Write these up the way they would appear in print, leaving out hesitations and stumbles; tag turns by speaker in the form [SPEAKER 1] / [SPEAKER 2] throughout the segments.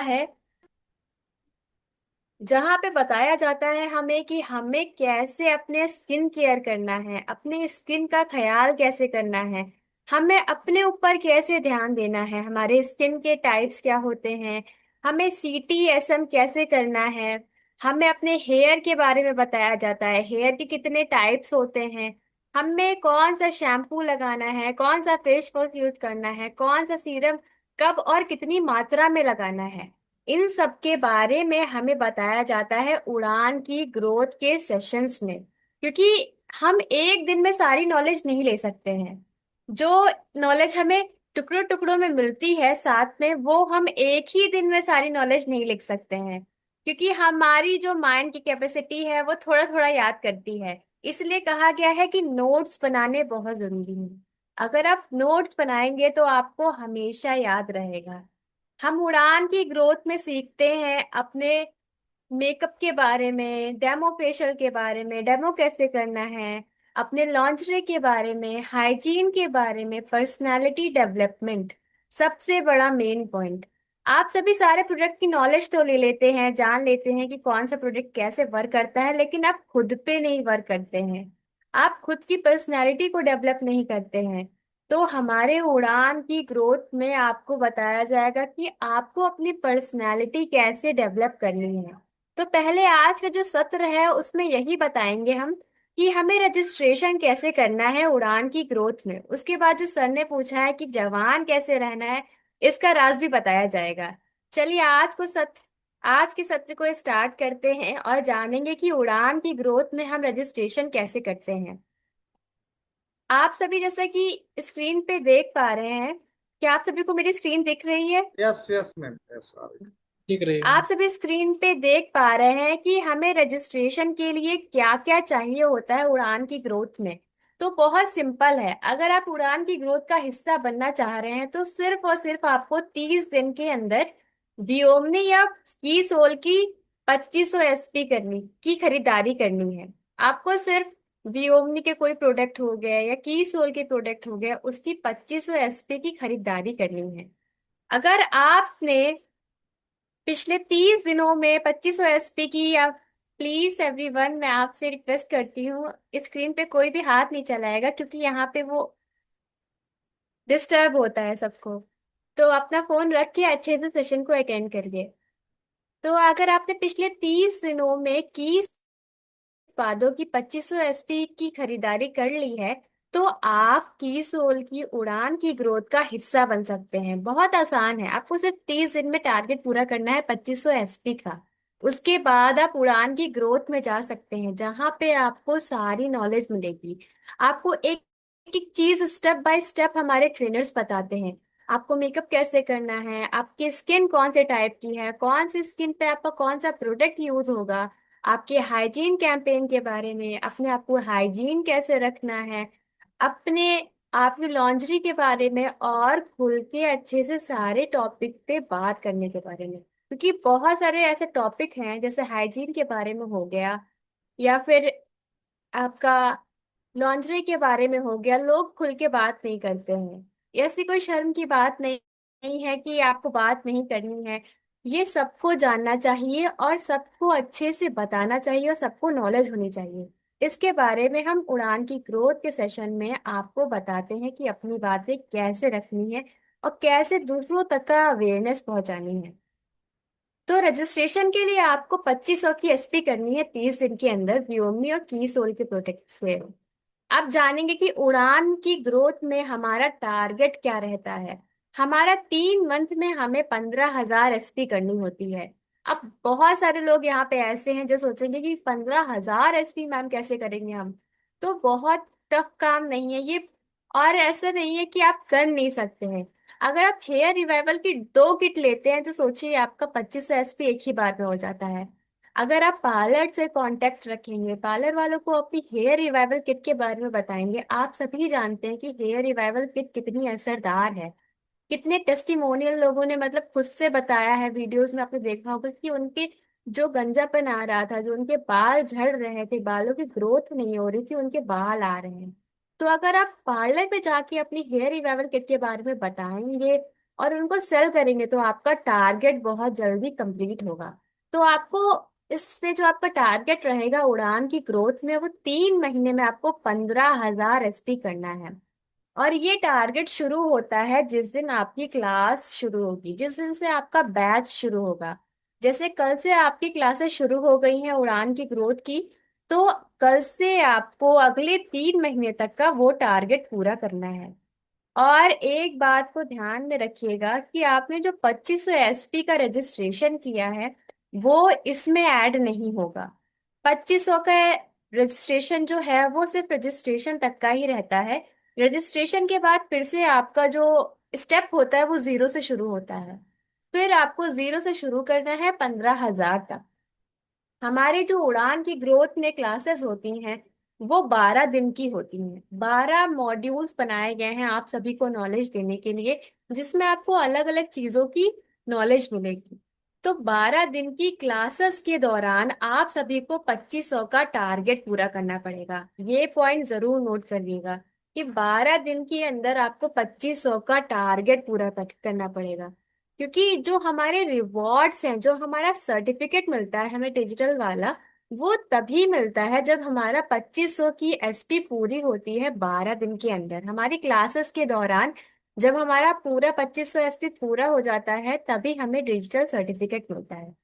[SPEAKER 1] है जहाँ पे बताया जाता है हमें कि हमें कैसे अपने स्किन केयर करना है, अपने स्किन का ख्याल कैसे करना है, हमें अपने ऊपर कैसे ध्यान देना है, हमारे स्किन के टाइप्स क्या होते हैं, हमें CTSM कैसे करना है, हमें अपने हेयर के बारे में बताया जाता है, हेयर के कितने टाइप्स होते हैं, हमें कौन सा शैम्पू लगाना है, कौन सा फेस वॉश यूज करना है, कौन सा सीरम कब और कितनी मात्रा में लगाना है। इन सब के बारे में हमें बताया जाता है उड़ान की ग्रोथ के सेशंस में, क्योंकि हम एक दिन में सारी नॉलेज नहीं ले सकते हैं। जो नॉलेज हमें टुकड़ों टुकड़ों में मिलती है साथ में, वो हम एक ही दिन में सारी नॉलेज नहीं लिख सकते हैं, क्योंकि हमारी जो माइंड की कैपेसिटी है वो थोड़ा थोड़ा याद करती है। इसलिए कहा गया है कि नोट्स बनाने बहुत जरूरी है। अगर आप नोट्स बनाएंगे तो आपको हमेशा याद रहेगा। हम उड़ान की ग्रोथ में सीखते हैं अपने मेकअप के बारे में, डेमो फेशियल के बारे में, डेमो कैसे करना है, अपने लॉन्जरे के बारे में, हाइजीन के बारे में, पर्सनालिटी डेवलपमेंट, सबसे बड़ा मेन पॉइंट। आप सभी सारे प्रोडक्ट की नॉलेज तो ले लेते हैं, जान लेते हैं कि कौन सा प्रोडक्ट कैसे वर्क करता है, लेकिन आप खुद पे नहीं वर्क करते हैं। आप खुद की पर्सनालिटी को डेवलप नहीं करते हैं। तो हमारे उड़ान की ग्रोथ में आपको बताया जाएगा कि आपको अपनी पर्सनालिटी कैसे डेवलप करनी है। तो पहले आज का जो सत्र है उसमें यही बताएंगे हम कि हमें रजिस्ट्रेशन कैसे करना है उड़ान की ग्रोथ में। उसके बाद जो सर ने पूछा है कि जवान कैसे रहना है, इसका राज भी बताया जाएगा। चलिए आज के सत्र को स्टार्ट करते हैं और जानेंगे कि उड़ान की ग्रोथ में हम रजिस्ट्रेशन कैसे करते हैं। आप सभी जैसा कि स्क्रीन पे देख पा रहे हैं, क्या आप सभी को मेरी स्क्रीन दिख रही है?
[SPEAKER 2] Yes yes ma'am, yes sorry.
[SPEAKER 3] ठीक रहेगा।
[SPEAKER 1] आप सभी स्क्रीन पे देख पा रहे हैं कि हमें रजिस्ट्रेशन के लिए क्या क्या चाहिए होता है उड़ान की ग्रोथ में। तो बहुत सिंपल है, अगर आप उड़ान की ग्रोथ का हिस्सा बनना चाह रहे हैं तो सिर्फ और सिर्फ आपको 30 दिन के अंदर वियोमनी या की सोल की 2500 SP करनी की खरीदारी करनी है। आपको सिर्फ वियोमनी के कोई प्रोडक्ट हो गए या की सोल के प्रोडक्ट हो गए, उसकी 2500 SP की खरीदारी करनी है। अगर आपने पिछले 30 दिनों में 2500 SP की, या प्लीज एवरीवन मैं आपसे रिक्वेस्ट करती हूँ स्क्रीन पे कोई भी हाथ नहीं चलाएगा, क्योंकि यहाँ पे वो डिस्टर्ब होता है सबको। तो अपना फोन रख के अच्छे से सेशन को अटेंड करिए। तो अगर आपने पिछले 30 दिनों में की उत्पादों की 2500 SP की खरीदारी कर ली है, तो आप की सोल की उड़ान की ग्रोथ का हिस्सा बन सकते हैं। बहुत आसान है, आपको सिर्फ 30 दिन में टारगेट पूरा करना है 2500 SP का। उसके बाद आप उड़ान की ग्रोथ में जा सकते हैं, जहां पे आपको सारी नॉलेज मिलेगी। आपको एक एक चीज स्टेप बाय स्टेप हमारे ट्रेनर्स बताते हैं। आपको मेकअप कैसे करना है, आपकी स्किन कौन से टाइप की है, कौन सी स्किन पे आपका कौन सा प्रोडक्ट यूज होगा, आपके हाइजीन कैंपेन के बारे में, अपने आप को हाइजीन कैसे रखना है, अपने आपकी लॉन्ड्री के बारे में, और खुल के अच्छे से सारे टॉपिक पे बात करने के बारे में। क्योंकि बहुत सारे ऐसे टॉपिक हैं, जैसे हाइजीन के बारे में हो गया, या फिर आपका लॉन्ड्री के बारे में हो गया, लोग खुल के बात नहीं करते हैं। ऐसी कोई शर्म की बात नहीं नहीं है कि आपको बात नहीं करनी है। ये सबको जानना चाहिए और सबको अच्छे से बताना चाहिए और सबको नॉलेज होनी चाहिए। इसके बारे में हम उड़ान की ग्रोथ के सेशन में आपको बताते हैं कि अपनी बातें कैसे रखनी है और कैसे दूसरों तक का अवेयरनेस पहुंचानी है। तो रजिस्ट्रेशन के लिए आपको 2500 की SP करनी है 30 दिन के अंदर वियोमनी और की सोल के प्रोडक्ट से। आप जानेंगे कि उड़ान की ग्रोथ में हमारा टारगेट क्या रहता है। हमारा 3 मंथ में हमें 15,000 SP करनी होती है। अब बहुत सारे लोग यहाँ पे ऐसे हैं जो सोचेंगे कि 15,000 SP मैम कैसे करेंगे हम। तो बहुत टफ काम नहीं है ये, और ऐसा नहीं है कि आप कर नहीं सकते हैं। अगर आप हेयर रिवाइवल की 2 किट लेते हैं तो सोचिए आपका 2500 SP एक ही बार में हो जाता है। अगर आप पार्लर से कांटेक्ट रखेंगे, पार्लर वालों को अपनी हेयर रिवाइवल किट के बारे में बताएंगे, आप सभी जानते हैं कि हेयर रिवाइवल किट कितनी असरदार है। कितने टेस्टिमोनियल लोगों ने मतलब खुद से बताया है, वीडियोस में आपने देखा होगा कि उनके जो गंजापन आ रहा था, जो उनके बाल झड़ रहे थे, बालों की ग्रोथ नहीं हो रही थी, उनके बाल आ रहे हैं। तो अगर आप पार्लर पे जाके अपनी हेयर रिवाइवल किट के बारे में बताएंगे, और उनको सेल करेंगे तो आपका टारगेट बहुत जल्दी कंप्लीट होगा। तो आपको इसमें जो आपका टारगेट रहेगा उड़ान की ग्रोथ में, वो 3 महीने में आपको 15,000 एसपी करना है। और ये टारगेट शुरू होता है जिस दिन आपकी क्लास शुरू होगी, जिस दिन से आपका बैच शुरू होगा। जैसे कल से आपकी क्लासेस शुरू हो गई हैं उड़ान की ग्रोथ की, तो कल से आपको अगले 3 महीने तक का वो टारगेट पूरा करना है। और एक बात को ध्यान में रखिएगा कि आपने जो 2500 एसपी का रजिस्ट्रेशन किया है वो इसमें ऐड नहीं होगा। 2500 का रजिस्ट्रेशन जो है वो सिर्फ रजिस्ट्रेशन तक का ही रहता है। रजिस्ट्रेशन के बाद फिर से आपका जो स्टेप होता है वो जीरो से शुरू होता है। फिर आपको जीरो से शुरू करना है 15,000 तक। हमारी जो उड़ान की ग्रोथ में क्लासेस होती हैं वो 12 दिन की होती हैं। 12 मॉड्यूल्स बनाए गए हैं आप सभी को नॉलेज देने के लिए, जिसमें आपको अलग अलग चीजों की नॉलेज मिलेगी। तो 12 दिन की क्लासेस के दौरान आप सभी को 2500 का टारगेट पूरा करना पड़ेगा। ये पॉइंट जरूर नोट करिएगा कि 12 दिन के अंदर आपको 2500 का टारगेट पूरा करना पड़ेगा। क्योंकि जो हमारे रिवॉर्ड्स हैं, जो हमारा सर्टिफिकेट मिलता है हमें डिजिटल वाला, वो तभी मिलता है जब हमारा 2500 की एसपी पूरी होती है 12 दिन के अंदर हमारी क्लासेस के दौरान। जब हमारा पूरा 2500 एसपी पूरा हो जाता है तभी हमें डिजिटल सर्टिफिकेट मिलता है।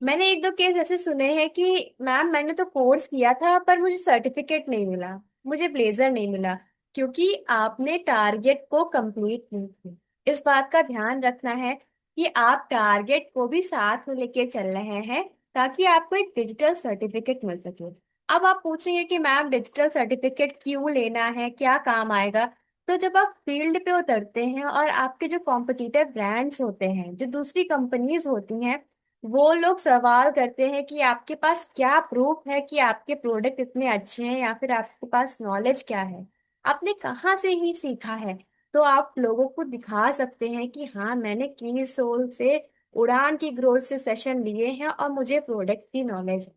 [SPEAKER 1] मैंने एक दो केस ऐसे सुने हैं कि मैम मैंने तो कोर्स किया था पर मुझे सर्टिफिकेट नहीं मिला, मुझे ब्लेजर नहीं मिला, क्योंकि आपने टारगेट को कंप्लीट नहीं किया। इस बात का ध्यान रखना है कि आप टारगेट को भी साथ में लेके चल रहे हैं ताकि आपको एक डिजिटल सर्टिफिकेट मिल सके। अब आप पूछेंगे कि मैम डिजिटल सर्टिफिकेट क्यों लेना है, क्या काम आएगा। तो जब आप फील्ड पे उतरते हैं और आपके जो कॉम्पिटिटिव ब्रांड्स होते हैं, जो दूसरी कंपनीज होती हैं, वो लोग सवाल करते हैं कि आपके पास क्या प्रूफ है कि आपके प्रोडक्ट इतने अच्छे हैं, या फिर आपके पास नॉलेज क्या है, आपने कहाँ से ही सीखा है। तो आप लोगों को दिखा सकते हैं कि हाँ मैंने की सोल से उड़ान की ग्रोथ से सेशन लिए हैं और मुझे प्रोडक्ट की नॉलेज है।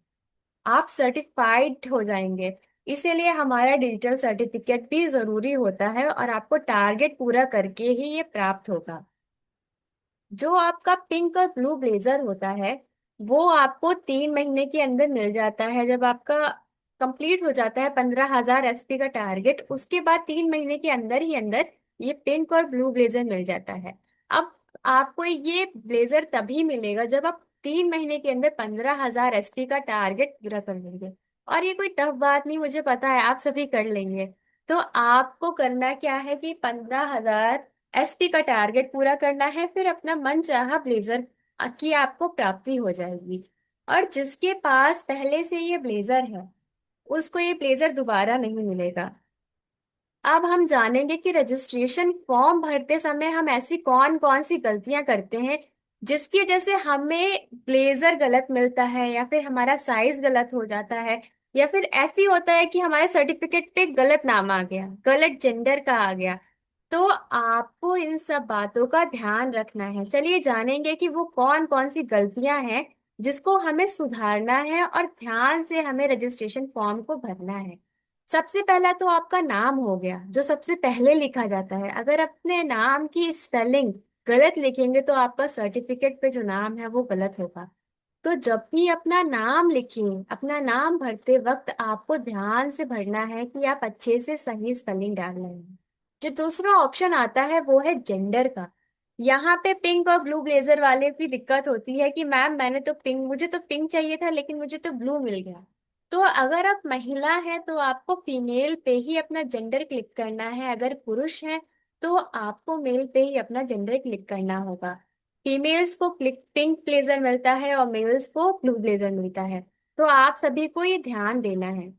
[SPEAKER 1] आप सर्टिफाइड हो जाएंगे। इसीलिए हमारा डिजिटल सर्टिफिकेट भी जरूरी होता है और आपको टारगेट पूरा करके ही ये प्राप्त होगा। जो आपका पिंक और ब्लू ब्लेजर होता है वो आपको 3 महीने के अंदर मिल जाता है। जब आपका कंप्लीट हो जाता है 15,000 एसपी का टारगेट, उसके बाद 3 महीने के अंदर ही अंदर ये पिंक और ब्लू ब्लेजर मिल जाता है। अब आपको ये ब्लेजर तभी मिलेगा जब आप 3 महीने के अंदर 15,000 एसपी का टारगेट पूरा कर लेंगे। और ये कोई टफ बात नहीं, मुझे पता है आप सभी कर लेंगे। तो आपको करना क्या है कि 15,000 एसपी का टारगेट पूरा करना है, फिर अपना मन चाहा ब्लेजर की आपको प्राप्ति हो जाएगी। और जिसके पास पहले से ये ब्लेजर है उसको ये ब्लेजर दोबारा नहीं मिलेगा। अब हम जानेंगे कि रजिस्ट्रेशन फॉर्म भरते समय हम ऐसी कौन कौन सी गलतियां करते हैं जिसकी वजह से हमें ब्लेजर गलत मिलता है, या फिर हमारा साइज गलत हो जाता है, या फिर ऐसी होता है कि हमारे सर्टिफिकेट पे गलत नाम आ गया, गलत जेंडर का आ गया। तो आपको इन सब बातों का ध्यान रखना है। चलिए जानेंगे कि वो कौन कौन सी गलतियां हैं जिसको हमें सुधारना है और ध्यान से हमें रजिस्ट्रेशन फॉर्म को भरना है। सबसे पहला तो आपका नाम हो गया, जो सबसे पहले लिखा जाता है। अगर अपने नाम की स्पेलिंग गलत लिखेंगे तो आपका सर्टिफिकेट पे जो नाम है वो गलत होगा। तो जब भी अपना नाम लिखें, अपना नाम भरते वक्त आपको ध्यान से भरना है कि आप अच्छे से सही स्पेलिंग डाल रहे हैं। जो दूसरा ऑप्शन आता है वो है जेंडर का। यहाँ पे पिंक और ब्लू ब्लेजर वाले की दिक्कत होती है कि मैम मैंने तो पिंक, मुझे तो पिंक चाहिए था लेकिन मुझे तो ब्लू मिल गया। तो अगर आप महिला हैं तो आपको फीमेल पे ही अपना जेंडर क्लिक करना है, अगर पुरुष हैं तो आपको मेल पे ही अपना जेंडर क्लिक करना होगा। फीमेल्स को क्लिक पिंक ब्लेजर मिलता है और मेल्स को ब्लू ब्लेजर मिलता है। तो आप सभी को ये ध्यान देना है।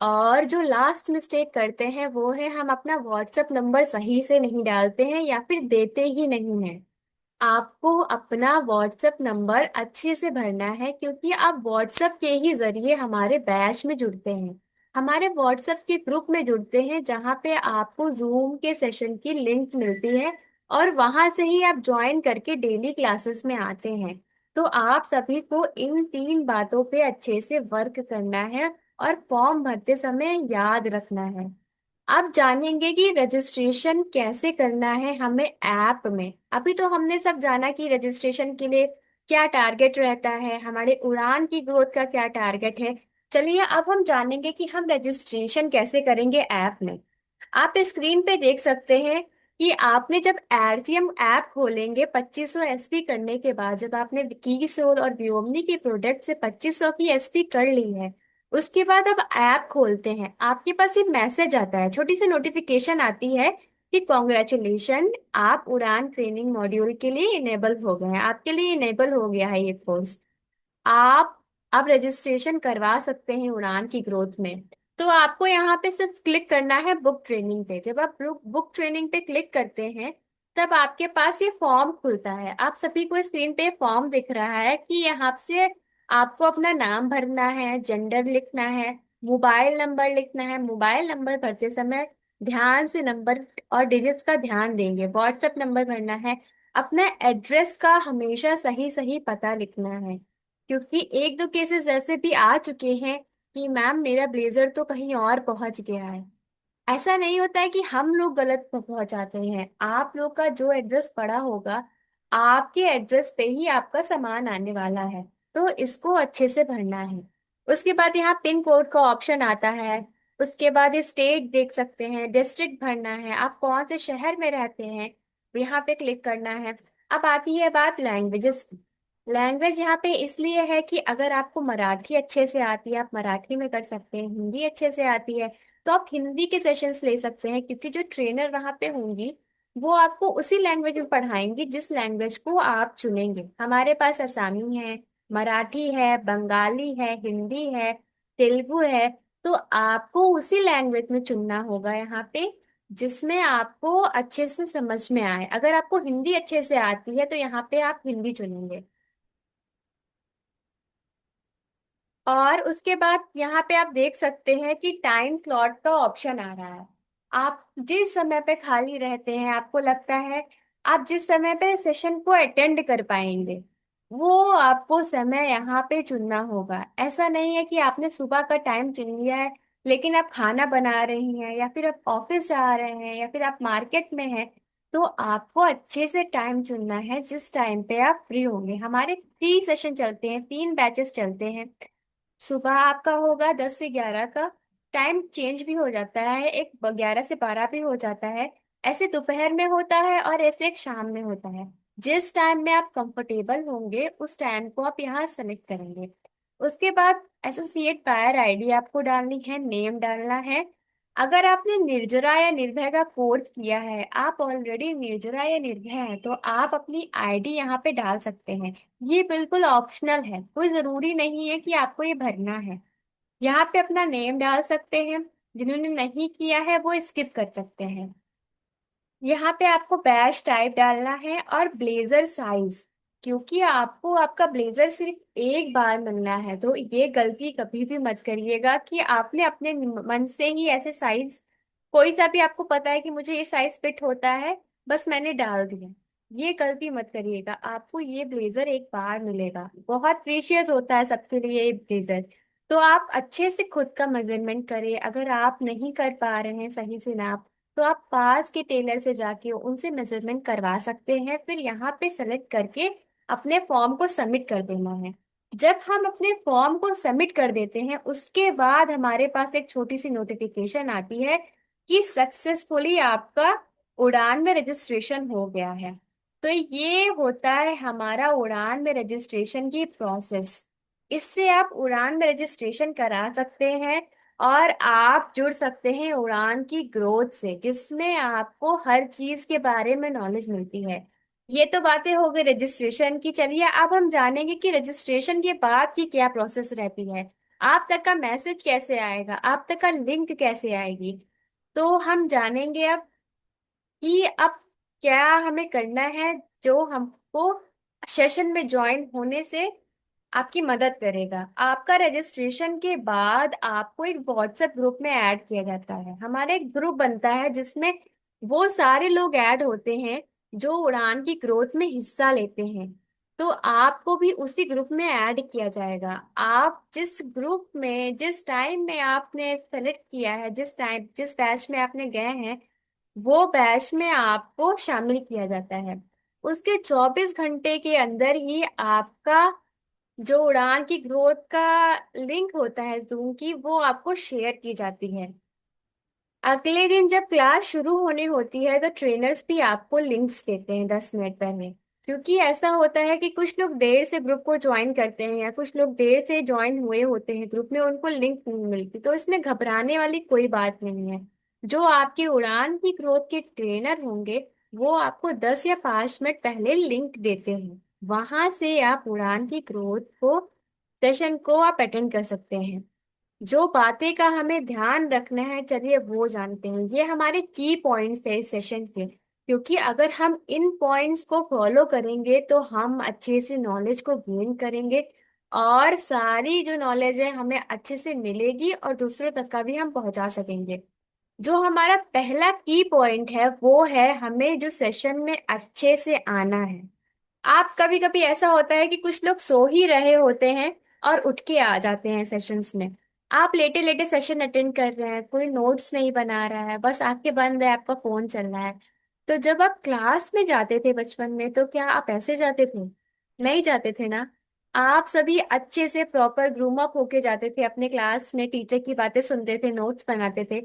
[SPEAKER 1] और जो लास्ट मिस्टेक करते हैं वो है हम अपना व्हाट्सएप नंबर सही से नहीं डालते हैं या फिर देते ही नहीं हैं। आपको अपना व्हाट्सएप नंबर अच्छे से भरना है, क्योंकि आप व्हाट्सएप के ही जरिए हमारे बैच में जुड़ते हैं, हमारे व्हाट्सएप के ग्रुप में जुड़ते हैं जहाँ पे आपको जूम के सेशन की लिंक मिलती है और वहां से ही आप ज्वाइन करके डेली क्लासेस में आते हैं। तो आप सभी को इन 3 बातों पे अच्छे से वर्क करना है और फॉर्म भरते समय याद रखना है। आप जानेंगे कि रजिस्ट्रेशन कैसे करना है हमें ऐप में। अभी तो हमने सब जाना कि रजिस्ट्रेशन के लिए क्या टारगेट रहता है, हमारे उड़ान की ग्रोथ का क्या टारगेट है। चलिए अब हम जानेंगे कि हम रजिस्ट्रेशन कैसे करेंगे ऐप में। आप स्क्रीन पे देख सकते हैं कि आपने जब एडसीएम ऐप खोलेंगे 2500 एसपी करने के बाद, जब आपने की सोल और वियोमनी की प्रोडक्ट से 2500 की एसपी कर ली है, उसके बाद अब ऐप खोलते हैं, आपके पास एक मैसेज आता है, छोटी सी नोटिफिकेशन आती है कि कॉन्ग्रेचुलेशन, आप उड़ान ट्रेनिंग मॉड्यूल के लिए इनेबल हो गए हैं, आपके लिए इनेबल हो गया है ये कोर्स। आप अब रजिस्ट्रेशन करवा सकते हैं उड़ान की ग्रोथ में। तो आपको यहाँ पे सिर्फ क्लिक करना है बुक ट्रेनिंग पे। जब आप बुक ट्रेनिंग पे क्लिक करते हैं तब आपके पास ये फॉर्म खुलता है। आप सभी को स्क्रीन पे फॉर्म दिख रहा है कि यहाँ से आपको अपना नाम भरना है, जेंडर लिखना है, मोबाइल नंबर लिखना है। मोबाइल नंबर भरते समय ध्यान से नंबर और डिजिट्स का ध्यान देंगे। व्हाट्सएप नंबर भरना है। अपना एड्रेस का हमेशा सही सही पता लिखना है, क्योंकि एक दो केसेस ऐसे भी आ चुके हैं कि मैम मेरा ब्लेजर तो कहीं और पहुंच गया है। ऐसा नहीं होता है कि हम लोग गलत पहुंचाते हैं, आप लोग का जो एड्रेस पड़ा होगा आपके एड्रेस पे ही आपका सामान आने वाला है। तो इसको अच्छे से भरना है। उसके बाद यहाँ पिन कोड का ऑप्शन आता है। उसके बाद स्टेट देख सकते हैं, डिस्ट्रिक्ट भरना है, आप कौन से शहर में रहते हैं, यहाँ पे क्लिक करना है। अब आती है बात लैंग्वेजेस की। लैंग्वेज यहाँ पे इसलिए है कि अगर आपको मराठी अच्छे से आती है आप मराठी में कर सकते हैं, हिंदी अच्छे से आती है तो आप हिंदी के सेशंस ले सकते हैं, क्योंकि जो ट्रेनर वहां पे होंगी वो आपको उसी लैंग्वेज में पढ़ाएंगी जिस लैंग्वेज को आप चुनेंगे। हमारे पास असमी है, मराठी है, बंगाली है, हिंदी है, तेलुगु है। तो आपको उसी लैंग्वेज में चुनना होगा यहाँ पे जिसमें आपको अच्छे से समझ में आए। अगर आपको हिंदी अच्छे से आती है तो यहाँ पे आप हिंदी चुनेंगे। और उसके बाद यहाँ पे आप देख सकते हैं कि टाइम स्लॉट का ऑप्शन आ रहा है। आप जिस समय पे खाली रहते हैं, आपको लगता है आप जिस समय पे सेशन को अटेंड कर पाएंगे, वो आपको समय यहाँ पे चुनना होगा। ऐसा नहीं है कि आपने सुबह का टाइम चुन लिया है लेकिन आप खाना बना रही हैं या फिर आप ऑफिस जा रहे हैं या फिर आप मार्केट में हैं। तो आपको अच्छे से टाइम चुनना है जिस टाइम पे आप फ्री होंगे। हमारे 3 सेशन चलते हैं, 3 बैचेस चलते हैं। सुबह आपका होगा 10 से 11 का। टाइम चेंज भी हो जाता है, एक 11 से 12 भी हो जाता है। ऐसे दोपहर में होता है और ऐसे एक शाम में होता है। जिस टाइम में आप कंफर्टेबल होंगे उस टाइम को आप यहाँ सेलेक्ट करेंगे। उसके बाद एसोसिएट बायर आईडी आपको डालनी है, नेम डालना है। अगर आपने निर्जरा या निर्भय का कोर्स किया है, आप ऑलरेडी निर्जरा या निर्भय हैं, तो आप अपनी आईडी यहाँ पे डाल सकते हैं। ये बिल्कुल ऑप्शनल है, कोई जरूरी नहीं है कि आपको ये भरना है। यहाँ पे अपना नेम डाल सकते हैं। जिन्होंने नहीं किया है वो स्किप कर सकते हैं। यहाँ पे आपको बैच टाइप डालना है और ब्लेजर साइज, क्योंकि आपको आपका ब्लेजर सिर्फ एक बार मिलना है। तो ये गलती कभी भी मत करिएगा कि आपने अपने मन से ही ऐसे साइज कोई सा भी आपको पता है कि मुझे ये साइज फिट होता है, बस मैंने डाल दिया। ये गलती मत करिएगा, आपको ये ब्लेजर एक बार मिलेगा, बहुत प्रीशियस होता है सबके लिए ये ब्लेजर। तो आप अच्छे से खुद का मेजरमेंट करें। अगर आप नहीं कर पा रहे हैं सही से नाप, तो आप पास के टेलर से जाके उनसे मेजरमेंट करवा सकते हैं। फिर यहाँ पे सेलेक्ट करके अपने फॉर्म को सबमिट कर देना है। जब हम अपने फॉर्म को सबमिट कर देते हैं उसके बाद हमारे पास एक छोटी सी नोटिफिकेशन आती है कि सक्सेसफुली आपका उड़ान में रजिस्ट्रेशन हो गया है। तो ये होता है हमारा उड़ान में रजिस्ट्रेशन की प्रोसेस। इससे आप उड़ान में रजिस्ट्रेशन करा सकते हैं और आप जुड़ सकते हैं उड़ान की ग्रोथ से, जिसमें आपको हर चीज के बारे में नॉलेज मिलती है। ये तो बातें हो गई रजिस्ट्रेशन की। चलिए अब हम जानेंगे कि रजिस्ट्रेशन के बाद की क्या प्रोसेस रहती है। आप तक का मैसेज कैसे आएगा, आप तक का लिंक कैसे आएगी। तो हम जानेंगे अब कि अब क्या हमें करना है जो हमको सेशन में ज्वाइन होने से आपकी मदद करेगा। आपका रजिस्ट्रेशन के बाद आपको एक व्हाट्सएप ग्रुप में ऐड किया जाता है। हमारा एक ग्रुप बनता है जिसमें वो सारे लोग ऐड होते हैं जो उड़ान की ग्रोथ में हिस्सा लेते हैं। तो आपको भी उसी ग्रुप में ऐड किया जाएगा। आप जिस ग्रुप में जिस टाइम में आपने सेलेक्ट किया है, जिस बैच में आपने गए हैं, वो बैच में आपको शामिल किया जाता है। उसके 24 घंटे के अंदर ही आपका जो उड़ान की ग्रोथ का लिंक होता है जूम की, वो आपको शेयर की जाती है। अगले दिन जब क्लास शुरू होने होती है तो ट्रेनर्स भी आपको लिंक्स देते हैं 10 मिनट पहले। क्योंकि ऐसा होता है कि कुछ लोग देर से ग्रुप को ज्वाइन करते हैं या कुछ लोग देर से ज्वाइन हुए होते हैं ग्रुप में, उनको लिंक नहीं मिलती, तो इसमें घबराने वाली कोई बात नहीं है। जो आपकी उड़ान की ग्रोथ के ट्रेनर होंगे, वो आपको 10 या 5 मिनट पहले लिंक देते हैं। वहां से आप उड़ान की ग्रोथ को सेशन को आप अटेंड कर सकते हैं। जो बातें का हमें ध्यान रखना है, चलिए वो जानते हैं। ये हमारे की पॉइंट्स है इस सेशन के। क्योंकि अगर हम इन पॉइंट्स को फॉलो करेंगे तो हम अच्छे से नॉलेज को गेन करेंगे, और सारी जो नॉलेज है हमें अच्छे से मिलेगी और दूसरों तक का भी हम पहुंचा सकेंगे। जो हमारा पहला की पॉइंट है वो है, हमें जो सेशन में अच्छे से आना है। आप कभी कभी ऐसा होता है कि कुछ लोग सो ही रहे होते हैं और उठ के आ जाते हैं सेशंस में। आप लेटे लेटे सेशन अटेंड कर रहे हैं, कोई नोट्स नहीं बना रहा है, बस आंखें बंद है, आपका फोन चल रहा है। तो जब आप क्लास में जाते थे बचपन में, तो क्या आप ऐसे जाते थे? नहीं जाते थे ना। आप सभी अच्छे से प्रॉपर ग्रूम अप होके जाते थे अपने क्लास में, टीचर की बातें सुनते थे, नोट्स बनाते थे।